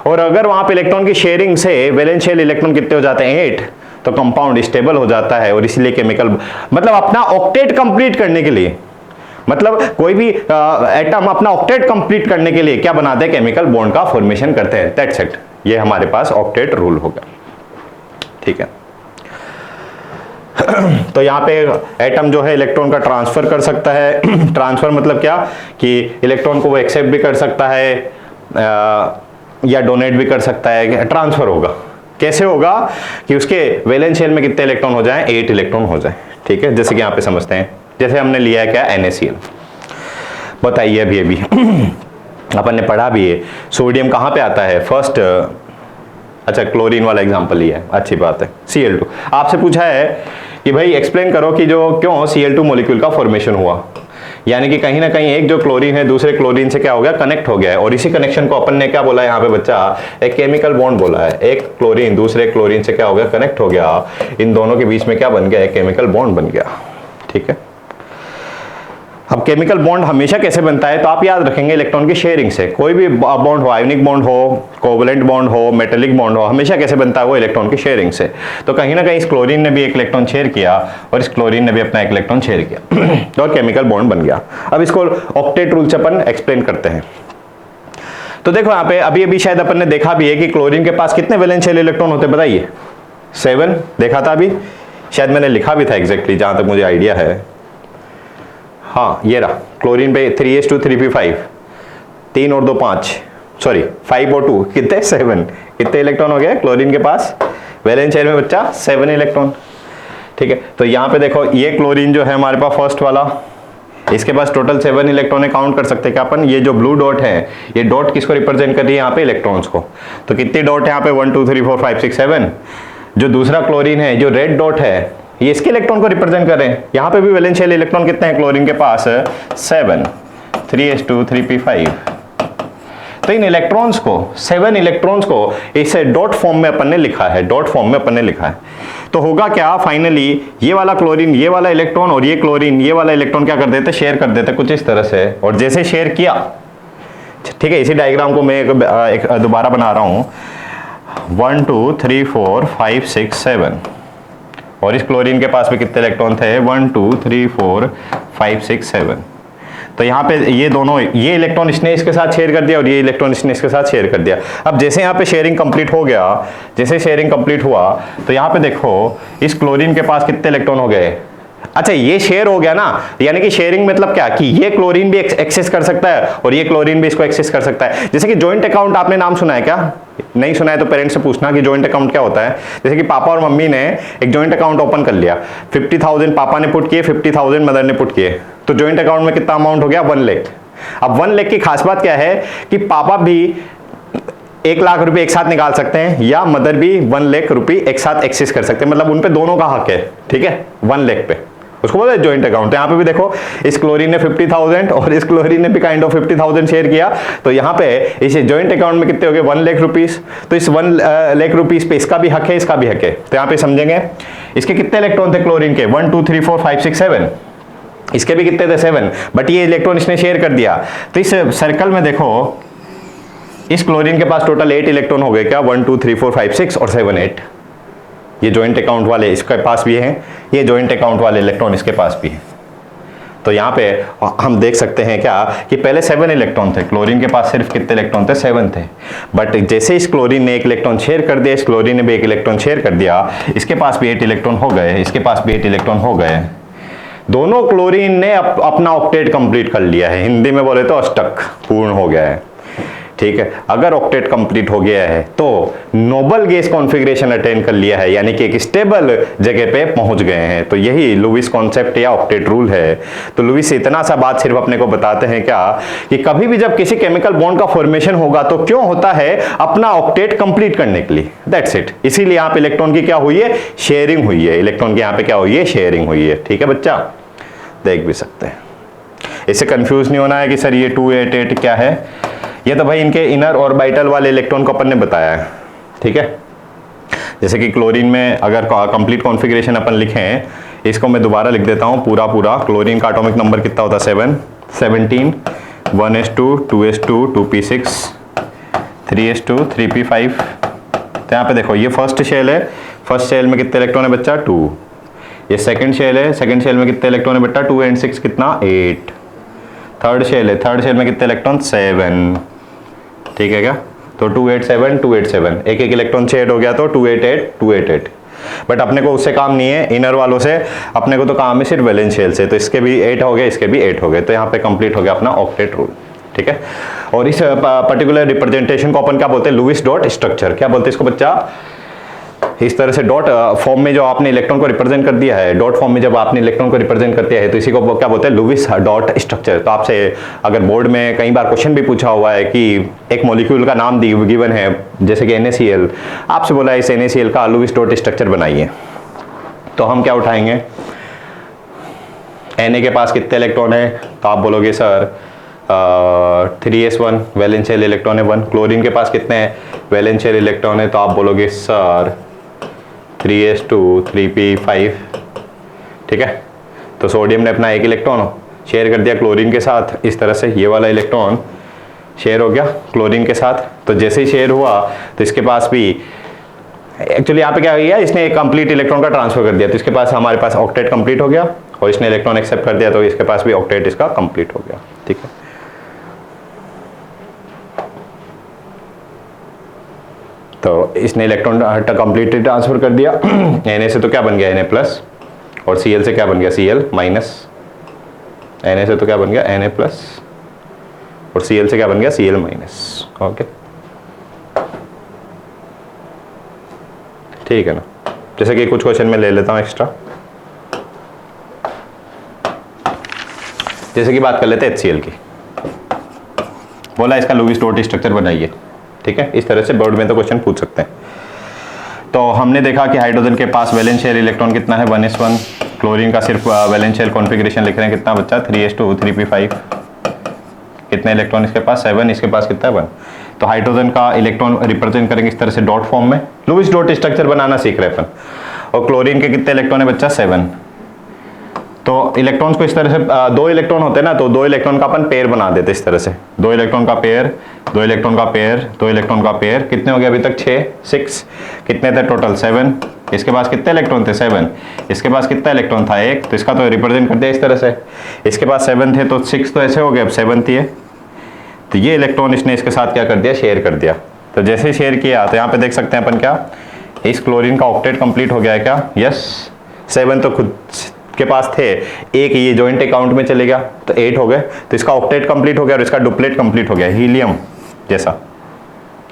और अगर वहां पे इलेक्ट्रॉन की शेयरिंग से वैलेंस शेल इलेक्ट्रॉन कितने हो जाते हैं? 8, तो कंपाउंड स्टेबल हो जाता है और इसलिए केमिकल मतलब अपना ऑक्टेट कंप्लीट करने के लिए, मतलब कोई भी एटम अपना ऑक्टेट कंप्लीट करने के लिए क्या बनाते हैं? केमिकल बॉन्ड का फॉर्मेशन करते हैं। दैट्स इट, ये हमारे पास ऑक्टेट रूल होगा। ठीक है, तो यहाँ पे एटम जो है इलेक्ट्रॉन का ट्रांसफर कर सकता है। ट्रांसफर मतलब क्या कि इलेक्ट्रॉन को वो एक्सेप्ट भी कर सकता है या डोनेट भी कर सकता है। ट्रांसफर होगा, कैसे होगा कि उसके वैलेंस शेल में कितने इलेक्ट्रॉन हो जाएं? 8 इलेक्ट्रॉन हो जाए। ठीक है, जैसे कि यहाँ पे समझते हैं, जैसे हमने लिया है क्या? NaCl। बताइए अभी अपन ने पढ़ा भी है सोडियम कहाँ पे आता है? फर्स्ट, अच्छा क्लोरीन वाला एग्जांपल लिया है, अच्छी बात है। Cl2 आपसे पूछा है कि भाई एक्सप्लेन करो कि जो क्यों Cl2 मॉलिक्यूल का फॉर्मेशन हुआ, यानी कि कहीं ना कहीं एक जो क्लोरीन है दूसरे क्लोरीन से क्या हो गया? कनेक्ट हो गया है। और इसी कनेक्शन को अपन ने क्या बोला है यहाँ पे बच्चा? एक केमिकल बॉन्ड बोला है। एक क्लोरीन दूसरे क्लोरीन से क्या हो गया? कनेक्ट हो गया। इन दोनों के बीच में क्या बन गया? एक केमिकल बॉन्ड बन गया। ठीक है, अब केमिकल बॉन्ड हमेशा कैसे बनता है? तो आप याद रखेंगे इलेक्ट्रॉन की शेयरिंग से। कोई भी बॉन्ड हो, आयोनिक बॉन्ड हो, कोवलेंट बॉन्ड हो, मेटेलिक बॉन्ड हो, हमेशा कैसे बनता है? वो इलेक्ट्रॉन की शेयरिंग से। तो कहीं ना कहीं इस क्लोरीन ने भी एक इलेक्ट्रॉन शेयर किया और इस क्लोरीन ने भी अपना एक इलेक्ट्रॉन शेयर किया और केमिकल बॉन्ड बन गया। अब इसको ऑक्टेट रूल से अपन एक्सप्लेन करते हैं। तो देखो यहाँ पे अभी शायद अपन ने देखा भी है कि क्लोरीन के पास कितने वैलेंस शेल इलेक्ट्रॉन होते? बताइए। 7 देखा था अभी, शायद मैंने लिखा भी था एग्जैक्टली, जहां तक मुझे आइडिया है। हाँ ये रहा, क्लोरीन पे 3s2 3p5, 3 और 2 5, सॉरी 5 और 2 कितने? 7। कितने इलेक्ट्रॉन हो गए क्लोरीन के पास? वैलेंस शेल में बच्चा 7 इलेक्ट्रॉन। ठीक है, तो यहाँ पे देखो ये क्लोरीन जो है हमारे पास फर्स्ट वाला, इसके पास टोटल 7 इलेक्ट्रॉन है। काउंट कर सकते हैं क्या अपन? ये जो ब्लू डॉट है ये डॉट किसको रिप्रेजेंट कर रही है? यहाँ पे इलेक्ट्रॉन्स को। तो कितनी डॉट है यहाँ पे? 1 2 3 4 5 6 7। जो दूसरा क्लोरीन है जो रेड डॉट है ये इसके इलेक्ट्रॉन को रिप्रेजेंट कर रहे हैं। यहाँ पे भी वैलेंस शेल इलेक्ट्रॉन कितने हैं क्लोरीन के पास? 7, 3s2 3p5। तो इन इलेक्ट्रॉन्स को, 7 इलेक्ट्रॉन्स को इसे डॉट फॉर्म में अपन ने लिखा है। डॉट फॉर्म में अपन ने लिखा है। तो होगा क्या फाइनली? ये वाला क्लोरीन ये वाला इलेक्ट्रॉन और ये क्लोरीन ये वाला इलेक्ट्रॉन क्या कर देते? शेयर कर देते कुछ इस तरह से। और जैसे शेयर किया, ठीक है, इसी डायग्राम को मैं एक दोबारा बना रहा हूं। 1 2 3 4 5 6 7 और इस क्लोरीन के पास भी कितने इलेक्ट्रॉन थे? 1 2 3 4 5 6 7। तो यहाँ पे ये दोनों, ये इलेक्ट्रॉन इसने इसके साथ शेयर कर दिया और ये इलेक्ट्रॉन इसने इसके साथ शेयर कर दिया। अब जैसे यहाँ पे शेयरिंग कंप्लीट हो गया, जैसे शेयरिंग कंप्लीट हुआ तो यहाँ पे देखो इस क्लोरीन के पास कितने इलेक्ट्रॉन हो गए? अच्छा ये शेयर हो गया ना, यानी कि शेयरिंग मतलब क्या कि ये क्लोरीन भी एक्सेस कर सकता है और ये क्लोरीन भी इसको एक्सेस कर सकता है। जैसे कि जॉइंट अकाउंट आपने नाम सुना है क्या? नहीं सुना है तो पेरेंट्स से पूछना कि जॉइंट अकाउंट क्या होता है। जैसे कि पापा और मम्मी ने एक जॉइंट अकाउंट ओपन कर लिया, 50,000 पापा ने पुट किए, 50,000 मदर ने पुट किए, तो जॉइंट अकाउंट में कितना अमाउंट हो गया? 1 लाख। अब 1 लाख की खास बात क्या है कि पापा भी 1 लाख रुपए एक साथ निकाल सकते हैं या मदर भी 1 लाख रुपए एक साथ एक्सेस कर सकते हैं, मतलब उन पे दोनों का हक है। ठीक है, 1 लाख पे, उसको बोलते हैं जॉइंट अकाउंट। यहाँ पे भी देखो इस क्लोरीन ने 50,000 और इस क्लोरीन ने भी काइंड ऑफ 50,000 शेयर किया, तो यहाँ पे इस जॉइंट अकाउंट में कितने हो गए? 1 लाख रुपीस। तो इस 1 लाख रुपीस पे इसका भी हक है, इसका भी हक है। तो यहाँ पे समझेंगे इसके कितने इलेक्ट्रॉन थे क्लोरीन के? 1 2 3 4 5 6 7। इसके भी कितने थे? 7, बट ये इलेक्ट्रॉन इसने शेयर कर दिया। तो इस सर्कल में देखो इस क्लोरीन के पास टोटल 8 इलेक्ट्रॉन हो गए क्या? 1 2 3 4 5 6 और 7 8। ये जॉइंट अकाउंट वाले इसके पास भी हैं, ये जॉइंट अकाउंट वाले इलेक्ट्रॉन इसके पास भी हैं। तो यहाँ पे हम देख सकते हैं क्या कि पहले 7 इलेक्ट्रॉन थे, क्लोरीन के पास सिर्फ कितने इलेक्ट्रॉन थे? 7 थे। बट जैसे इस क्लोरीन ने 1 इलेक्ट्रॉन शेयर कर दिया, इस क्लोरीन ने भी 1 इलेक्ट्रॉन शेयर कर दिया, इसके पास भी 8 इलेक्ट्रॉन हो गए, इसके पास भी 8 इलेक्ट्रॉन हो गए। दोनों क्लोरीन ने अपना ऑक्टेट कंप्लीट कर लिया है। हिंदी में बोले तो अष्टक पूर्ण हो गया है। ठीक है, अगर ऑक्टेट कंप्लीट हो गया है तो नोबल गैस कॉन्फ़िगरेशन अटेन कर लिया है, यानी कि एक स्टेबल जगह पे पहुंच गए हैं। तो यही लुईस कॉन्सेप्ट या ऑक्टेट रूल है। तो लुईस इतना सा बात सिर्फ अपने को बताते हैं क्या कि कभी भी जब किसी केमिकल बॉन्ड का फॉर्मेशन होगा तो क्यों होता है? अपना ऑक्टेट कंप्लीट करने के लिए। That's it. इसीलिए यहाँ पे इलेक्ट्रॉन की क्या हुई है? शेयरिंग हुई है। इलेक्ट्रॉन की यहाँ पे क्या हुई है? शेयरिंग हुई है। ठीक है बच्चा, देख भी सकते हैं। इससे कंफ्यूज नहीं होना है कि सर ये 2 8 8 क्या है। ये तो भाई इनके इनर ऑर्बिटल वाले इलेक्ट्रॉन को अपन ने बताया है। ठीक है। जैसे कि क्लोरीन में अगर कंप्लीट कॉन्फ़िगरेशन अपन लिखें, इसको मैं दोबारा लिख देता हूँ पूरा। क्लोरीन का एटॉमिक नंबर कितना होता है 7, 17, 1s2, 2s2, 2p6, 3s2, 3p5। तो यहाँ पे देखो ये फर्स्ट शेल है, फर्स्ट शेल में कितने इलेक्ट्रॉन है बच्चा 2। ये सेकंड शेल है, सेकंड शेल में कितने इलेक्ट्रॉन है बेटा 2 and 6 कितना 8। थर्ड शेल है, थर्ड शेल में कितने इलेक्ट्रॉन 7। ठीक है क्या, तो 287, 287, एक इलेक्ट्रॉन शेड हो गया तो 288, 288। बट अपने को उससे काम नहीं है, इनर वालों से अपने को तो काम है सिर्फ वैलेंस शेल से। तो इसके भी 8 हो गए, इसके भी 8 हो गए, तो यहाँ पे कंप्लीट हो गया अपना ऑक्टेट रूल। ठीक है। और इस पर्टिकुलर रिप्रेजेंटेशन को अपन क्या बोलते हैं, लुईस डॉट स्ट्रक्चर। क्या बोलते हैं इसको बच्चा, इस तरह से डॉट फॉर्म में जो आपने इलेक्ट्रॉन को रिप्रेजेंट कर दिया है, डॉट फॉर्म में जब आपने इलेक्ट्रॉन को रिप्रेजेंट कर दिया है, तो इसी को क्या बोलते हैं, लुईस डॉट स्ट्रक्चर। तो आपसे अगर बोर्ड में कई बार क्वेश्चन भी पूछा हुआ है कि एक मॉलिक्यूल का नाम गिवन है, जैसे कि NaCl, आपसे बोला है इस NaCl का लुईस डॉट स्ट्रक्चर बनाइए, तो हम क्या उठाएंगे, Na के पास कितने इलेक्ट्रॉन है, तो आप बोलोगे sir 3s1 valence shell electron है 1। क्लोरीन के पास कितने वैलेंस शेल इलेक्ट्रॉन है, तो आप बोलोगे सर 3s2, 3p5। ठीक है। तो सोडियम ने अपना एक इलेक्ट्रॉन शेयर कर दिया क्लोरीन के साथ, इस तरह से ये वाला इलेक्ट्रॉन शेयर हो गया क्लोरीन के साथ। तो जैसे ही शेयर हुआ तो इसके पास भी एक्चुअली यहाँ पे क्या हो गया, इसने एक कंप्लीट इलेक्ट्रॉन का ट्रांसफर कर दिया, तो इसके पास हमारे पास ऑक्टेट कंप्लीट हो गया, और इसने इलेक्ट्रॉन एक्सेप्ट कर दिया तो इसके पास भी ऑक्टेट इसका कंप्लीट हो गया। ठीक है। तो इसने इलेक्ट्रॉन कंप्लीटली ट्रांसफर कर दिया। Na से तो क्या बन गया Na प्लस, और Cl से क्या बन गया Cl माइनस। Na से तो क्या बन गया Na प्लस, और Cl से क्या बन गया Cl माइनस। ओके, ठीक है ना। जैसे कि कुछ क्वेश्चन में ले लेता हूँ एक्स्ट्रा, जैसे कि बात कर लेते हैं HCl की। बोला इसका लुईस डॉट स्ट्रक्चर बनाइए। ठीक है, इस तरह से बोर्ड में तो क्वेश्चन पूछ सकते हैं। तो हमने देखा कि हाइड्रोजन के पास वैलेंस शेल इलेक्ट्रॉन कितना है 1s1। क्लोरीन का सिर्फ वैलेंस शेल कॉन्फ़िगरेशन लिख रहे हैं, कितना बच्चा 3s2, 3p5। कितने इलेक्ट्रॉन इसके पास 7, इसके पास कितना है 1। तो हाइड्रोजन का इलेक्ट्रॉन रिप्रेजेंट करेंगे इस तरह से डॉट फॉर्म में, लुईस डॉट स्ट्रक्चर बनाना सीख रहे हैं अपन। और क्लोरीन के कितने इलेक्ट्रॉन है बच्चा 7। तो इलेक्ट्रॉन्स को इस तरह से 2 इलेक्ट्रॉन होते हैं ना, तो 2 इलेक्ट्रॉन का अपन पेयर बना देते इस तरह से, 2 इलेक्ट्रॉन का पेयर, 2 इलेक्ट्रॉन का पेयर, 2 इलेक्ट्रॉन का पेयर। कितने हो गए अभी तक 6, कितने थे टोटल 7। इसके पास कितने इलेक्ट्रॉन थे 7, इसके पास कितना इलेक्ट्रॉन था 1, तो इसका तो रिप्रेजेंट कर दिया इस तरह से। इसके पास 7 थे तो 6 तो ऐसे हो गए, अब 7 थी, तो ये इलेक्ट्रॉन इसने इसके साथ क्या कर दिया, शेयर कर दिया। तो जैसे शेयर किया तो यहाँ पे देख सकते हैं अपन क्या, इस क्लोरीन का ऑक्टेट कंप्लीट हो गया है क्या, यस। 7 तो खुद के पास थे, एक ये जॉइंट अकाउंट में चले गया तो 8 हो गए, तो इसका ऑक्टेट कंप्लीट हो गया और इसका डुप्लेट कंप्लीट हो गया, हीलियम जैसा।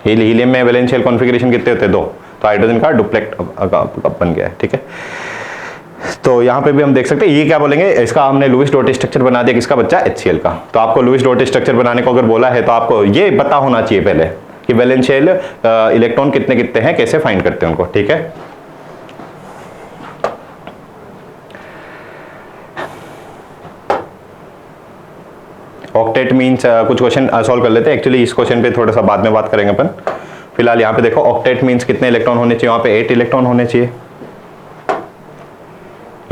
हीलियम में वैलेंस शेल कॉन्फ़िगरेशन कितने होते हैं 2, तो हाइड्रोजन का डुप्लेट बन गया है। ठीक है, तो यहाँ पे भी हम देख सकते हैं, ये क्या बोलेंगे, इसका हमने लुईस डॉट स्ट्रक्चर बना दिया किसका बच्चा HCl का। तो आपको लुईस डॉट स्ट्रक्चर बनाने को अगर बोला है तो आपको ये पता होना चाहिए पहले कि वैलेंस शेल इलेक्ट्रॉन कितने कितने हैं, कैसे फाइंड करते हैं उनको। ठीक है, ऑक्टेट मींस कुछ क्वेश्चन सॉल्व कर लेते हैं। एक्चुअली इस क्वेश्चन पे थोड़ा सा बाद में बात करेंगे अपन, फिलहाल यहाँ पे देखो ऑक्टेट मींस कितने इलेक्ट्रॉन होने चाहिए, वहाँ पे 8 इलेक्ट्रॉन होने चाहिए।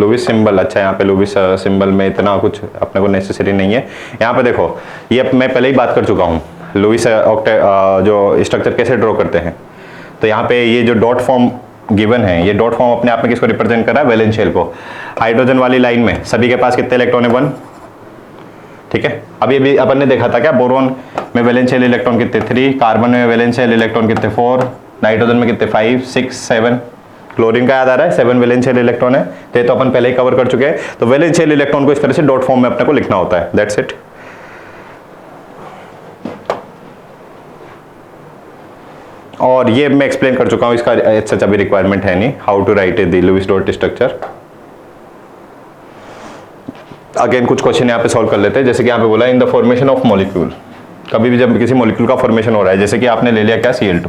लुईस सिंबल, अच्छा यहाँ पे लुईस सिंबल में इतना कुछ अपने को नेसेसरी नहीं है। यहाँ पे देखो ये मैं पहले ही बात कर चुका हूँ, लुईस ऑक्टेट जो स्ट्रक्चर कैसे ड्रॉ करते हैं। तो यहाँ पे ये जो डॉट फॉर्म गिवन है, ये डॉट फॉर्म अपने आप में किसको रिप्रेजेंट कर रहा है, वैलेंस शेल को। हाइड्रोजन वाली लाइन में सभी के पास कितने इलेक्ट्रॉन है 1। ठीक है, अभी अभी अपन ने देखा था क्या, बोरोन में वैलेंस शेल इलेक्ट्रॉन कितने 3, कार्बन में वैलेंस शेल इलेक्ट्रॉन कितने 4, नाइट्रोजन में कितने 5, 6, 7। क्लोरीन का याद आ रहा है 7 वैलेंस शेल इलेक्ट्रॉन है, तो अपन पहले ही कवर कर चुके हैं। तो वैलेंस शेल इलेक्ट्रॉन को इस तरह से डॉट फॉर्म में अपने को लिखना होता है, दैट्स इट। और ये मैं एक्सप्लेन कर चुका हूं, इसका सच अभी रिक्वायरमेंट है नहीं, how to write the Lewis dot structure. Again कुछ क्वेश्चन यहाँ पे सॉल्व कर लेते हैं। जैसे कि यहाँ पे बोला in the formation of molecule, कभी भी जब किसी मॉलिक्यूल का फॉर्मेशन हो रहा है, जैसे कि आपने ले लिया क्या Cl2।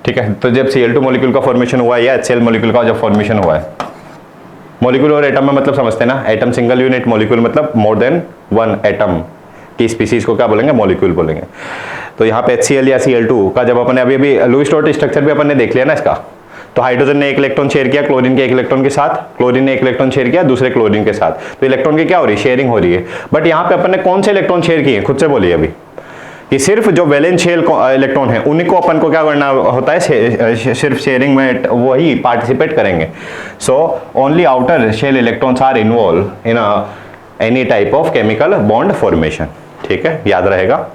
ठीक है, तो जब Cl2 मॉलिक्यूल का फॉर्मेशन हुआ है या HCl मॉलिक्यूल का जब फॉर्मेशन हुआ है, मॉलिक्यूल और एटम में मतलब समझते हैं ना, एटम सिंगल यूनिट, मॉलिक्यूल मतलब मोर देन 1 एटम की स्पीसीज को क्या बोलेंगे, मॉलिक्यूल बोलेंगे। तो यहाँ पे HCl या Cl2 का जब अपन ने अभी लुईस डॉट स्ट्रक्चर भी अपन ने देख लिया ना इसका, तो हाइड्रोजन ने एक इलेक्ट्रॉन शेयर किया क्लोरीन के एक इलेक्ट्रॉन के साथ, क्लोरीन ने एक इलेक्ट्रॉन शेयर किया दूसरे क्लोरीन के साथ, तो इलेक्ट्रॉन की क्या हो रही है, शेयरिंग हो रही है। बट यहाँ पे अपन ने कौन से इलेक्ट्रॉन शेयर किए, खुद से बोलिए अभी, कि सिर्फ जो वैलेंस शेल इलेक्ट्रॉन है उन्हीं को अपन को क्या करना होता है, सिर्फ शेयरिंग में वही पार्टिसिपेट करेंगे। So only outer shell electrons are involve in any type of chemical bond formation. ठीक है, याद रहेगा।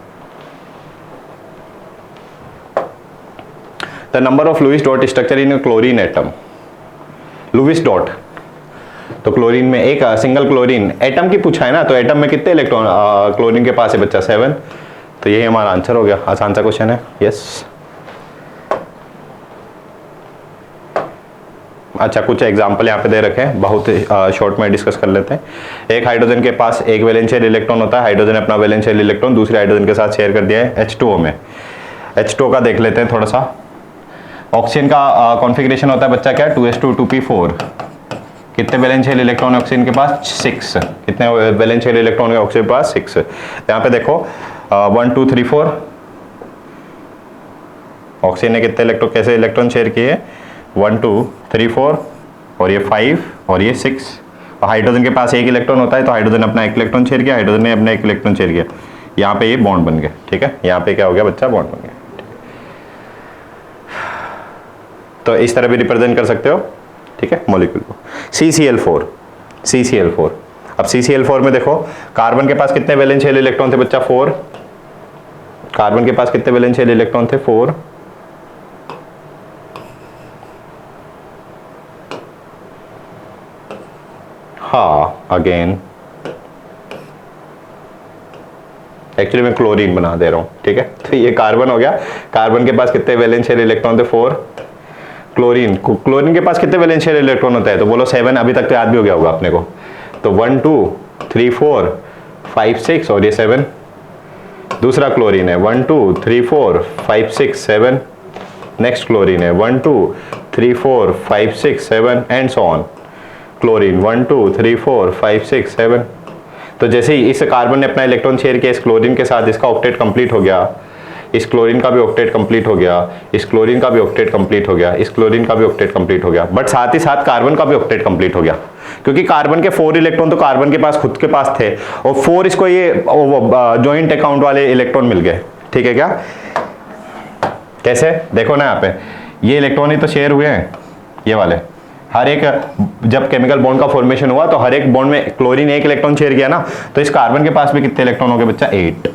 The number of Lewis dot structure in chlorine atom, Lewis dot, तो क्लोरीन में एक सिंगल क्लोरीन एटम की पूछा है ना, तो एटम में कितने इलेक्ट्रॉन क्लोरीन के पास है बच्चा, 7, तो यही हमारा आंसर हो गया। आसान सा क्वेश्चन है। यस, अच्छा कुछ एग्जांपल यहाँ पे दे रखे हैं, बहुत शॉर्ट में डिस्कस कर लेते हैं। एक हाइड्रोजन के पास एक वैलेंस शेल इलेक्ट्रॉन होता है, हाइड्रोजन अपना वैलेंस शेल इलेक्ट्रॉन दूसरे हाइड्रोजन के साथ शेयर कर दिया है H2O में। H2O का देख लेते हैं थोड़ा सा। ऑक्सीजन का कॉन्फ़िगरेशन होता है बच्चा क्या, 2s2 2p4। कितने वैलेंस शेल इलेक्ट्रॉन है ऑक्सीजन के पास, 6। कितने वैलेंस शेल इलेक्ट्रॉन है ऑक्सीजन के पास, 6। यहाँ पे देखो 1 2 3 4, ऑक्सीजन ने कितने इलेक्ट्रॉन कैसे इलेक्ट्रॉन शेयर किए, 1 2 3 4 और ये 5 और ये 6। और हाइड्रोजन के पास एक इलेक्ट्रॉन होता है, तो हाइड्रोजन अपना एक इलेक्ट्रॉन शेयर किया, हाइड्रोजन ने अपना एक इलेक्ट्रॉन शेयर किया, यहाँ पे ये बॉन्ड बन गया। ठीक है, यहाँ पे क्या हो गया बच्चा, बॉन्ड बन गया। तो इस तरह भी रिप्रेजेंट कर सकते हो। ठीक है, मॉलिक्यूल को। CCl4, CCl4, अब CCl4 में देखो कार्बन के पास कितने वैलेंस शेल इलेक्ट्रॉन थे बच्चा, 4। कार्बन के पास कितने वैलेंस शेल इलेक्ट्रॉन थे, 4। हाँ, अगेन एक्चुअली मैं क्लोरीन बना दे रहा हूं। ठीक है, तो ये कार्बन हो गया, कार्बन के पास कितने वैलेंस शेल इलेक्ट्रॉन थे, 4। क्लोरीन, क्लोरीन के पास कितने वैलेंस शेल इलेक्ट्रॉन होता है, तो बोलो 7। अभी तक तो याद भी हो गया होगा अपने को। तो 1 2 3 4 5 6 और ये 7। दूसरा क्लोरीन है 1 2 3 4 5 6 7। नेक्स्ट क्लोरीन है 1 2 3 4 5 6 7 एंड सो ऑन। क्लोरीन 1 2 3 4 5 6 7। तो जैसे ही इस कार्बन ने अपना इलेक्ट्रॉन शेयर किया इस क्लोरीन के साथ, इसका ऑक्टेट कंप्लीट हो गया, इस क्लोरीन का भी ऑक्टेट कंप्लीट हो गया, इस क्लोरीन का भी ऑक्टेट कंप्लीट हो गया, इस क्लोरीन का भी ऑक्टेट कंप्लीट हो गया। बट साथ ही साथ कार्बन का भी ऑक्टेट कंप्लीट हो गया, क्योंकि कार्बन के 4 इलेक्ट्रॉन तो कार्बन के पास खुद के पास थे और 4 इसको ये जॉइंट अकाउंट वाले इलेक्ट्रॉन मिल गए। ठीक है क्या, कैसे देखो ना, यहाँ पे ये इलेक्ट्रॉन ही तो शेयर हुए हैं, ये वाले। हर एक जब केमिकल बॉन्ड का फॉर्मेशन हुआ तो हर एक बॉन्ड में क्लोरीन एक इलेक्ट्रॉन शेयर किया ना, तो इस कार्बन के पास भी कितने इलेक्ट्रॉन हो गए बच्चा, 8।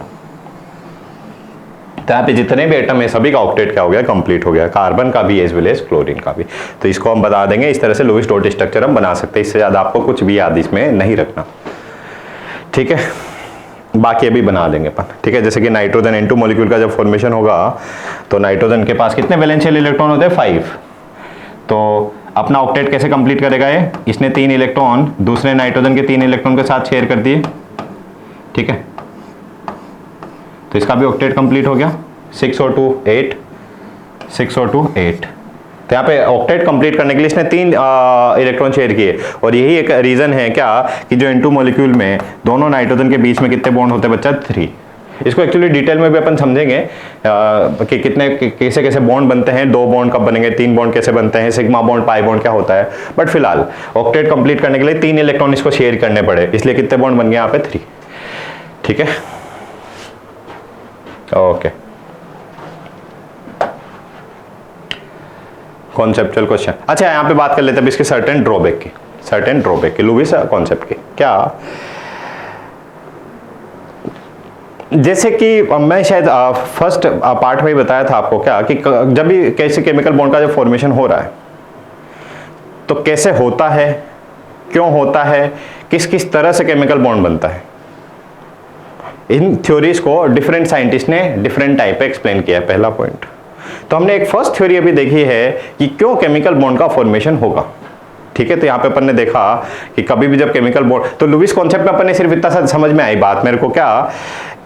तो यहाँ पे जितने भी एटम है सभी का ऑक्टेट क्या हो गया, कंप्लीट हो गया, कार्बन का भी एज वेल एज क्लोरीन का भी। तो इसको हम बता देंगे, इस तरह से लुईस डॉट स्ट्रक्चर हम बना सकते हैं। इससे ज्यादा आपको कुछ भी याद इसमें नहीं रखना। ठीक है, बाकी अभी बना देंगे अपन। ठीक है, जैसे कि नाइट्रोजन N2 मॉलिक्यूल का जब फॉर्मेशन होगा तो नाइट्रोजन के पास कितने वैलेंस शेल इलेक्ट्रॉन होते हैं, 5। तो अपना ऑक्टेट कैसे कंप्लीट करेगा ये, इसने 3 इलेक्ट्रॉन दूसरे नाइट्रोजन के 3 इलेक्ट्रॉन के साथ शेयर कर दिए। ठीक है, तो इसका भी ऑक्टेट कंप्लीट हो गया, 6 और 2 8, 6 और 2 8। तो यहाँ पे ऑक्टेट कंप्लीट करने के लिए इसने 3 इलेक्ट्रॉन शेयर किए। और यही एक रीजन है क्या कि जो N2 मॉलिक्यूल में दोनों नाइट्रोजन के बीच में कितने बॉन्ड होते हैं बच्चा, 3। इसको एक्चुअली डिटेल में भी अपन समझेंगे कि कितने कैसे कैसे बॉन्ड बनते हैं, 2 बॉन्ड कब बनेंगे, 3 बॉन्ड कैसे बनते हैं, सिग्मा बॉन्ड पाई बॉन्ड क्या होता है। बट फिलहाल ऑक्टेट कंप्लीट करने के लिए 3 इलेक्ट्रॉन इसको शेयर करने पड़े, इसलिए कितने बॉन्ड बन गए यहाँ पे, 3। ठीक है, ओके। Conceptual question. अच्छा, यहाँ पे बात कर लेते हैं इसके सर्टेन ड्रॉबैक की लुईस कॉन्सेप्ट की। क्या, जैसे कि मैं शायद फर्स्ट पार्ट में ही बताया था आपको क्या कि जब भी कैसे केमिकल बॉन्ड का जब फॉर्मेशन हो रहा है तो कैसे होता है, क्यों होता है, किस किस तरह से केमिकल बॉन्ड बनता है, इन थ्योरीज को डिफरेंट साइंटिस्ट ने डिफरेंट टाइप पे एक्सप्लेन किया है। पहला पॉइंट तो हमने एक फर्स्ट थ्योरी अभी देखी है कि क्यों केमिकल बॉन्ड का फॉर्मेशन होगा। ठीक है, तो यहाँ पे अपन ने देखा कि कभी भी जब केमिकल बॉन्ड, तो लुईस कॉन्सेप्ट में अपन ने सिर्फ इतना सा समझ में आई बात मेरे को क्या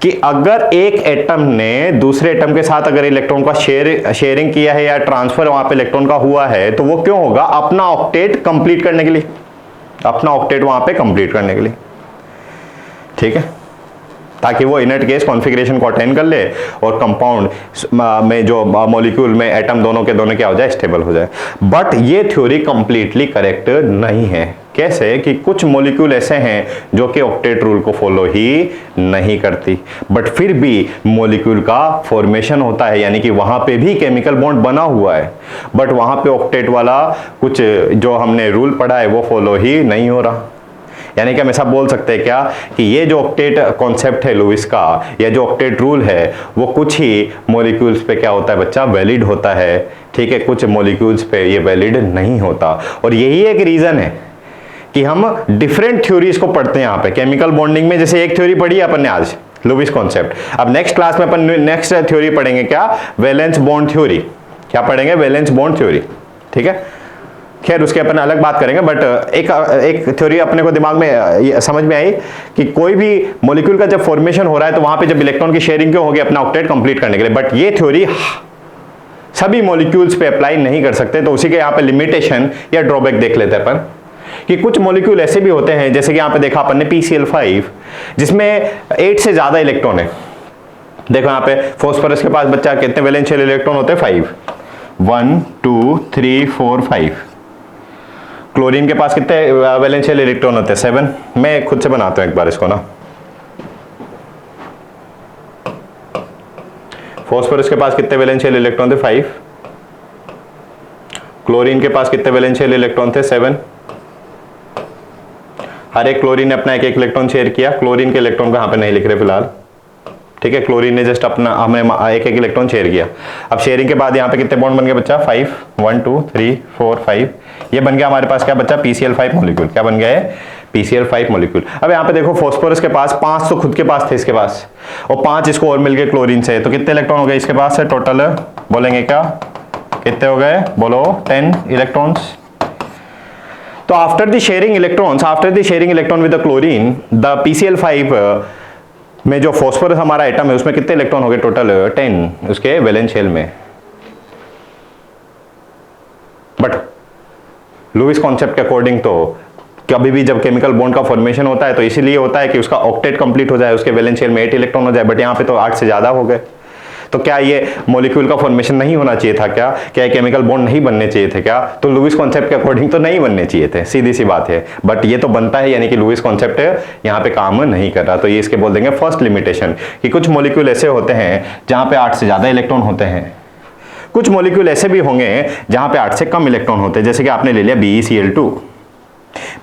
कि अगर एक एटम ने दूसरे एटम के साथ अगर इलेक्ट्रॉन का शेयरिंग किया है या ट्रांसफर वहां पे इलेक्ट्रॉन का हुआ है तो वो क्यों होगा, अपना ऑक्टेट कंप्लीट करने के लिए, अपना ऑक्टेट वहां पे कंप्लीट करने के लिए। ठीक है, ताकि वो इनर्ट केस कॉन्फ़िगरेशन को अटेन कर ले और कंपाउंड में जो मॉलिक्यूल में एटम दोनों के दोनों क्या हो जाए, स्टेबल हो जाए। बट ये थ्योरी कंप्लीटली करेक्ट नहीं है। कैसे कि कुछ मॉलिक्यूल ऐसे हैं जो कि ऑक्टेट रूल को फॉलो ही नहीं करती, बट फिर भी मॉलिक्यूल का फॉर्मेशन होता है, यानी कि वहां पे भी केमिकल बॉन्ड बना हुआ है, बट वहां पे ऑक्टेट वाला कुछ जो हमने रूल पढ़ा है वो फॉलो ही नहीं हो रहा। यानी कि हम ऐसा बोल सकते हैं क्या कि ये जो ऑक्टेट कॉन्सेप्ट है लुईस का, या जो ऑक्टेट रूल है, वो कुछ ही मॉलिक्यूल्स पे क्या होता है बच्चा, वैलिड होता है, ठीक है, कुछ मॉलिक्यूल्स पे ये वैलिड नहीं होता। और यही एक रीजन है कि हम डिफरेंट थ्योरीज को पढ़ते हैं यहाँ पे केमिकल बॉन्डिंग में। जैसे एक थ्योरी पढ़ी अपन ने आज, लुईस कॉन्सेप्ट, अब नेक्स्ट क्लास में अपन नेक्स्ट थ्योरी पढ़ेंगे क्या, वैलेंस बॉन्ड थ्योरी। क्या पढ़ेंगे, वैलेंस बॉन्ड थ्योरी, ठीक है। खैर उसके अपन अलग बात करेंगे, बट एक थ्योरी अपने को दिमाग में समझ में आई कि कोई भी मॉलिक्यूल का जब फॉर्मेशन हो रहा है तो वहां पे जब इलेक्ट्रॉन की शेयरिंग क्यों होगी, अपना ऑक्टेट कंप्लीट करने के लिए। बट ये थ्योरी सभी मॉलिक्यूल्स पे अप्लाई नहीं कर सकते, तो उसी के यहाँ पे लिमिटेशन या ड्रॉबैक देख लेते हैं अपन कि कुछ मॉलिक्यूल ऐसे भी होते हैं, जैसे कि यहाँ पे देखा अपन ने PCl5, जिसमें 8 से ज्यादा इलेक्ट्रॉन है। देखो यहाँ पे फॉस्फोरस के पास बच्चा कितने वैलेंशियल इलेक्ट्रॉन होते हैं, 5, 1 2 3 4 5। क्लोरीन के पास कितने वैलेंशियल इलेक्ट्रॉन होते हैं, 7। मैं खुद से बनाता हूं एक बार इसको ना। फॉस्फोरस के पास कितने वैलेंशियल इलेक्ट्रॉन थे, 5। क्लोरीन के पास कितने वैलेंशियल इलेक्ट्रॉन थे, 7। हर एक क्लोरीन ने अपना एक एक इलेक्ट्रॉन शेयर किया। क्लोरीन के इलेक्ट्रॉन को यहाँ पे नहीं लिख रहे फिलहाल, ठीक है। क्लोरीन ने जस्ट अपना हमें एक एक इलेक्ट्रॉन शेयर किया। अब शेयरिंग के बाद यहाँ पे कितने बॉन्ड बन गए बच्चा, 5, 1 2 3 4 5। ये बन गया हमारे पास क्या बच्चा, PCl5 मॉलिक्यूल। क्या बन गया है, PCl5 मॉलिक्यूल। अब यहाँ पे देखो फॉस्फोरस के पास 5 तो खुद के पास थे इसके पास, और 5 इसको और मिल गए क्लोरीन से, तो कितने इलेक्ट्रॉन हो गए इसके पास है टोटल, बोलेंगे क्या, कितने हो गए, बोलो 10 इलेक्ट्रॉन्स। तो after the sharing electron with the chlorine, the PCl5 में जो फॉस्फोरस हमारा एटम है उसमें कितने इलेक्ट्रॉन हो गए टोटल, 10 उसके वैलेंस शेल में। बट लुईस कॉन्सेप्ट के अकॉर्डिंग तो कभी भी जब केमिकल बॉन्ड का फॉर्मेशन होता है तो इसीलिए होता है कि उसका ऑक्टेट कंप्लीट हो जाए, उसके वैलेंस शेल में 8 इलेक्ट्रॉन हो जाए, बट यहाँ पे तो 8 से ज्यादा हो गए। तो क्या ये मॉलिक्यूल का फॉर्मेशन नहीं होना चाहिए था क्या केमिकल बॉन्ड नहीं बनने चाहिए थे क्या? तो लुईस कॉन्सेप्ट के अकॉर्डिंग तो नहीं बनने चाहिए थे, सीधी सी बात है। बट ये तो बनता है, यानी कि लुईस कॉन्सेप्ट यहाँ पे काम नहीं कर रहा। तो ये इसके बोल देंगे फर्स्ट लिमिटेशन कि कुछ मॉलिक्यूल ऐसे होते हैं जहां पे 8 से ज्यादा इलेक्ट्रॉन होते हैं, कुछ मॉलिक्यूल ऐसे भी होंगे जहां पे 8 से कम इलेक्ट्रॉन होते हैं। जैसे कि आपने ले लिया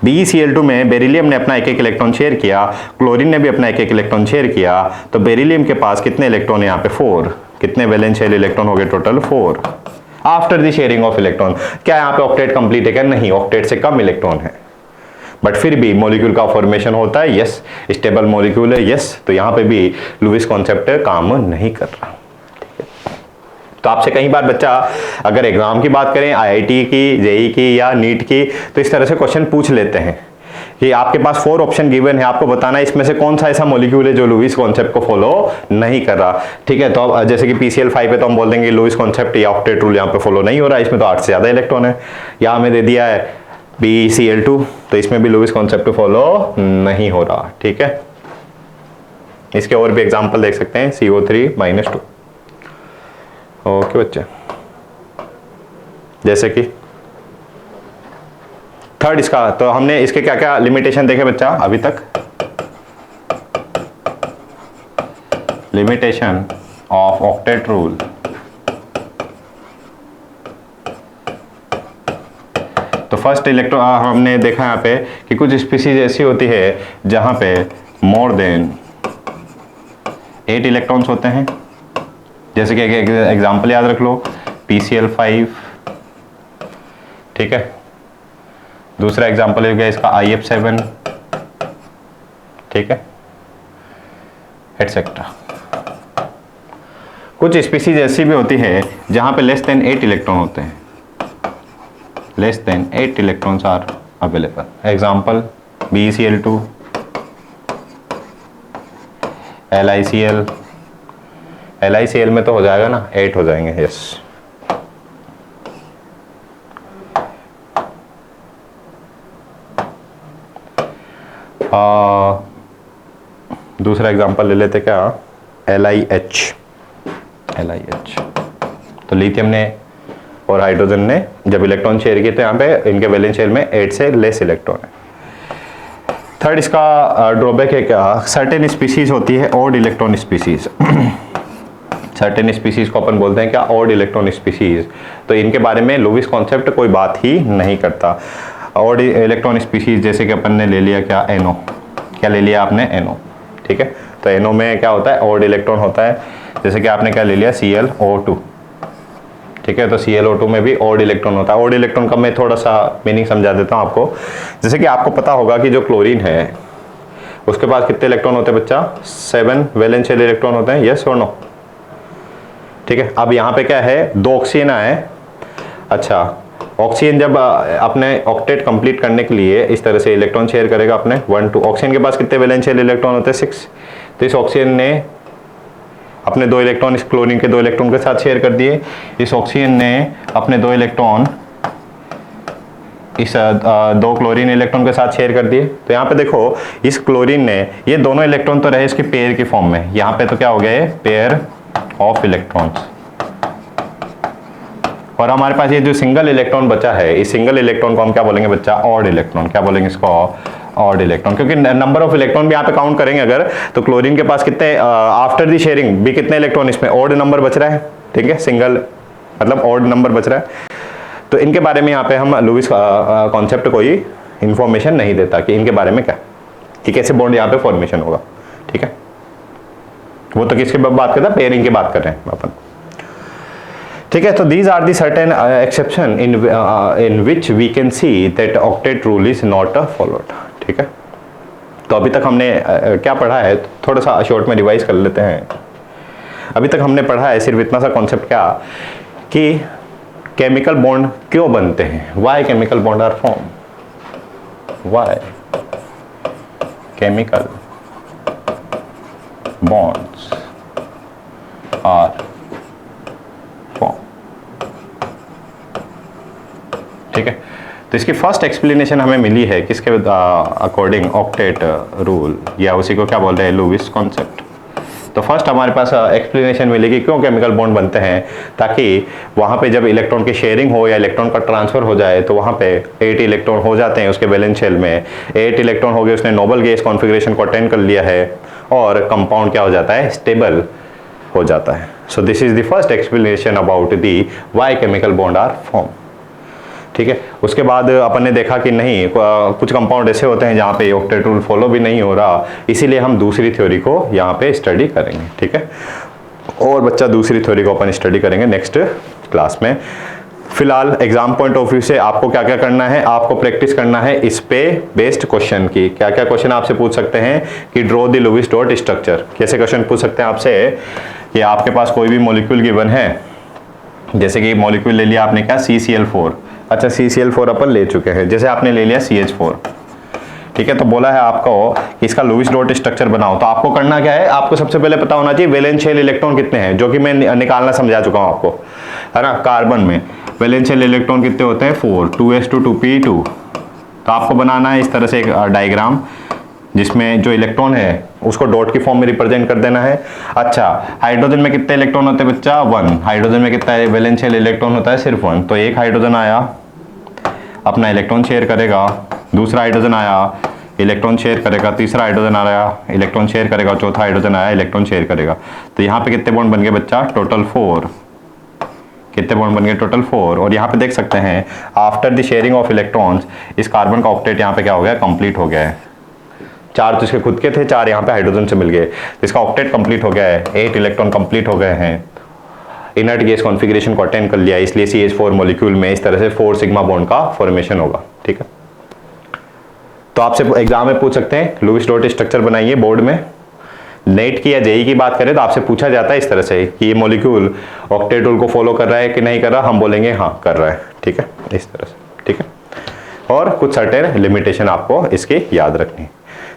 BeCl2 में बेरिलियम ने अपना एक एक इलेक्ट्रॉन शेयर किया, क्लोरीन ने भी अपना एक एक इलेक्ट्रॉन शेयर किया, तो बेरिलियम के पास कितने इलेक्ट्रॉन है यहाँ पे 4। कितने वैलेंस शेल इलेक्ट्रॉन हो गए total 4 after the sharing of electron. क्या यहाँ पे ऑक्टेट कंप्लीट है क्या? नहीं, ऑक्टेट से कम इलेक्ट्रॉन है, बट फिर भी मॉलिक्यूल का फॉर्मेशन होता है, यस, स्टेबल मॉलिक्यूल है, यस। तो यहाँ पे भी लुईस कॉन्सेप्ट काम नहीं कर रहा। तो आपसे कई बार बच्चा अगर एग्जाम की बात करें, IIT की, जेई की या नीट की, तो इस तरह से क्वेश्चन पूछ लेते हैं कि आपके पास 4 ऑप्शन गिवन है, आपको बताना है इसमें से कौन सा ऐसा मॉलिक्यूल है जो लुईस कॉन्सेप्ट को फॉलो नहीं कर रहा। ठीक है, तो अब जैसे कि PCl5 है तो हम बोल देंगे लुईस कॉन्सेप्ट या ऑक्टेट रूल यहाँ पे फॉलो नहीं हो रहा है, इसमें तो 8 से ज्यादा इलेक्ट्रॉन है। यहाँ हमें दे दिया है BeCl2, तो इसमें भी लुईस कॉन्सेप्ट फॉलो नहीं हो रहा। ठीक है, इसके और भी एग्जाम्पल देख सकते हैं, CO3-2। ओके बच्चे, जैसे कि थर्ड इसका, तो हमने इसके क्या क्या लिमिटेशन देखे बच्चा अभी तक। लिमिटेशन ऑफ ऑक्टेट रूल, तो फर्स्ट इलेक्ट्रॉन हमने देखा यहाँ पे कि कुछ स्पीसीज ऐसी होती है जहां पे मोर देन 8 इलेक्ट्रॉन्स होते हैं। जैसे कि एक एग्जांपल याद रख लो, PCl5, ठीक है। दूसरा एग्जांपल हो गया इसका IF7, ठीक है, एटसेट्रा। कुछ स्पीसीज ऐसी भी होती है जहां पे लेस देन 8 इलेक्ट्रॉन होते हैं, less than 8 electrons are available. Example BeCl2, LiCl में तो हो जाएगा ना, 8 हो जाएंगे, यस। दूसरा एग्जांपल ले लेते क्या, LiH। तो लिथियम ने और हाइड्रोजन ने जब इलेक्ट्रॉन शेयर किए तो यहाँ पे इनके वैलेंस शेल में 8 से लेस इलेक्ट्रॉन है। थर्ड इसका ड्रॉबैक है क्या, सर्टेन स्पीसीज होती है odd electron species. Certain species को अपन बोलते हैं क्या, ऑड इलेक्ट्रॉन स्पीसीज। तो इनके बारे में लुईस कॉन्सेप्ट कोई बात ही नहीं करता। ऑड इलेक्ट्रॉन स्पीसीज जैसे कि अपन ने ले लिया क्या, NO। क्या ले लिया आपने, NO, ठीक है। तो NO में क्या होता है, ऑड इलेक्ट्रॉन होता है। जैसे कि आपने क्या ले लिया, ClO2, ठीक है। तो ClO2 में भी ऑड इलेक्ट्रॉन होता है। ऑड इलेक्ट्रॉन का मैं थोड़ा सा मीनिंग समझा देता हूँ आपको। जैसे कि आपको पता होगा कि जो क्लोरीन है उसके पास कितने इलेक्ट्रॉन होते हैं बच्चा, 7 वैलेंस शेल इलेक्ट्रॉन होते हैं, यस और नो, ठीक है। अब यहाँ पे क्या है, 2 ऑक्सीजन आए। अच्छा, ऑक्सीजन जब अपने ऑक्टेट कंप्लीट करने के लिए इस तरह से इलेक्ट्रॉन शेयर करेगा अपने 1 2, ऑक्सीजन के पास कितने वैलेंस शेल इलेक्ट्रॉन होते हैं, 6। तो इस ऑक्सीजन ने अपने 2 इलेक्ट्रॉन इस क्लोरीन के 2 इलेक्ट्रॉन के साथ शेयर कर दिए। इस ऑक्सीजन ने अपने 2 इलेक्ट्रॉन इस 2 क्लोरीन इलेक्ट्रॉन के साथ शेयर कर दिए। तो यहाँ पे देखो, इस क्लोरीन ने ये दोनों इलेक्ट्रॉन तो रहे इसके पेयर की फॉर्म में, यहाँ पे तो क्या हो गया, पेयर ऑफ इलेक्ट्रॉन्स। और हमारे पास ये जो सिंगल इलेक्ट्रॉन बचा है, इस सिंगल इलेक्ट्रॉन को हम क्या बोलेंगे बच्चा, ऑड इलेक्ट्रॉन। क्या बोलेंगे इसको, ऑड इलेक्ट्रॉन, क्योंकि नंबर ऑफ इलेक्ट्रॉन भी यहाँ पे काउंट करेंगे अगर, तो क्लोरीन के पास कितने आफ्टर दी शेयरिंग भी कितने इलेक्ट्रॉन इसमें ऑड नंबर बच रहा है, ठीक है। सिंगल मतलब ऑड नंबर बच रहा है। तो इनके बारे में यहाँ पे हम लुईस कॉन्सेप्ट कोई इंफॉर्मेशन नहीं देता कि इनके बारे में क्या, कि कैसे बॉन्ड यहाँ पे फॉर्मेशन होगा, ठीक है। वो तो किसकी बात करता है, पेयरिंग की बात कर रहे हैं अपन, ठीक है। तो these are the certain exception in which we can see that octet rule is not followed, ठीक है। तो अभी तक हमने क्या पढ़ा है, थोड़ा सा शॉर्ट में रिवाइज कर लेते हैं। अभी तक हमने पढ़ा है सिर्फ इतना सा कॉन्सेप्ट क्या, कि केमिकल बॉन्ड क्यों बनते हैं, why chemical bond are form, why chemical bonds are form, ठीक है। तो इसकी फर्स्ट एक्सप्लेनेशन हमें मिली है किसके अकॉर्डिंग, ऑक्टेट रूल, या उसी को क्या बोल रहे हैं, लुईस कॉन्सेप्ट। तो फर्स्ट हमारे पास एक्सप्लेनेशन मिलेगी क्यों केमिकल बॉन्ड बनते हैं, ताकि वहाँ पे जब इलेक्ट्रॉन की शेयरिंग हो या इलेक्ट्रॉन का ट्रांसफर हो जाए तो वहाँ पे 8 इलेक्ट्रॉन हो जाते हैं उसके वैलेंस शेल में। 8 इलेक्ट्रॉन हो गए, उसने नोबल गैस कॉन्फ़िगरेशन को अटेंड कर लिया है और कंपाउंड क्या हो जाता है, स्टेबल हो जाता है। So this is the first explanation about the why chemical bond are form, ठीक है। उसके बाद अपन ने देखा कि नहीं, कुछ कंपाउंड ऐसे होते हैं जहाँ पे ऑक्टेट रूल फॉलो भी नहीं हो रहा, इसीलिए हम दूसरी थ्योरी को यहाँ पे स्टडी करेंगे, ठीक है। और बच्चा दूसरी थ्योरी को अपन स्टडी करेंगे नेक्स्ट क्लास में। फिलहाल एग्जाम पॉइंट ऑफ व्यू से आपको क्या क्या करना है, आपको प्रैक्टिस करना है इस पे बेस्ड क्वेश्चन की। क्या क्या क्वेश्चन आपसे पूछ सकते हैं कि draw the Lewis dot structure, कैसे क्वेश्चन पूछ सकते हैं आपसे कि आपके पास कोई भी मॉलिक्यूल गिवन है, जैसे कि मॉलिक्यूल ले लिया आपने क्या, CCl4। अच्छा, CCl4 अपन ले चुके हैं, जैसे आपने ले लिया CH4, ठीक है। तो बोला है आपको कि इसका लुईस डॉट स्ट्रक्चर बनाओ, तो आपको करना क्या है, आपको सबसे पहले पता होना चाहिए वैलेंस शेल इलेक्ट्रॉन कितने हैं, जो कि मैं निकालना समझा चुका हूं आपको, है ना। कार्बन में वैलेंस शेल इलेक्ट्रॉन कितने होते हैं, 4, 2s2 2p2। तो आपको बनाना है इस तरह से एक डायग्राम, जिसमें जो इलेक्ट्रॉन है उसको डॉट की फॉर्म में रिप्रेजेंट कर देना है। अच्छा, हाइड्रोजन में कितने इलेक्ट्रॉन होते हैं बच्चा, 1। हाइड्रोजन में कितना वैलेंस शेल इलेक्ट्रॉन होता है, सिर्फ 1। तो एक हाइड्रोजन आया, अपना इलेक्ट्रॉन शेयर करेगा, दूसरा हाइड्रोजन आया, इलेक्ट्रॉन शेयर करेगा, तीसरा हाइड्रोजन आया, इलेक्ट्रॉन शेयर करेगा, चौथा हाइड्रोजन आया, इलेक्ट्रॉन शेयर करेगा। तो यहाँ पे कितने बॉन्ड बन गए बच्चा, टोटल 4। कितने बॉन्ड बन गए, टोटल 4। और यहाँ पे देख सकते हैं after the sharing of electrons, इस कार्बन का ऑक्टेट यहाँ पे क्या हो गया, कंप्लीट हो गया है। 4 तो इसके खुद के थे, 4 यहाँ पे हाइड्रोजन से मिल गए, तो इसका ऑक्टेट कंप्लीट हो गया है। 8 इलेक्ट्रॉन कंप्लीट हो गए हैं, इनर्ट गैस कॉन्फ़िगरेशन को अटेंड कर लिया, इसलिए CH4 मॉलिक्यूल में इस तरह से 4 सिग्मा बॉन्ड का फॉर्मेशन होगा, ठीक है। तो आपसे एग्जाम में पूछ सकते हैं लुईस डॉट स्ट्रक्चर बनाइए बोर्ड में। नेट की या जेई की बात करें तो आपसे पूछा जाता है इस तरह से कि ये मॉलिक्यूल ऑक्टेट रूल को फॉलो कर रहा है कि नहीं कर रहा, हम बोलेंगे हाँ कर रहा है, ठीक है, इस तरह से, ठीक है। और कुछ सर्टेन लिमिटेशन आपको इसकी याद रखनी है।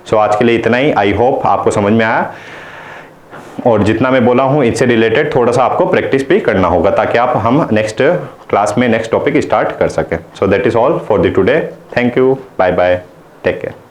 सो आज के लिए इतना ही, आई होप आपको समझ में आया, और जितना मैं बोला हूं इससे रिलेटेड थोड़ा सा आपको प्रैक्टिस भी करना होगा, ताकि आप हम नेक्स्ट क्लास में नेक्स्ट टॉपिक स्टार्ट कर सकें। So that is all for the today, thank you, bye bye, take care.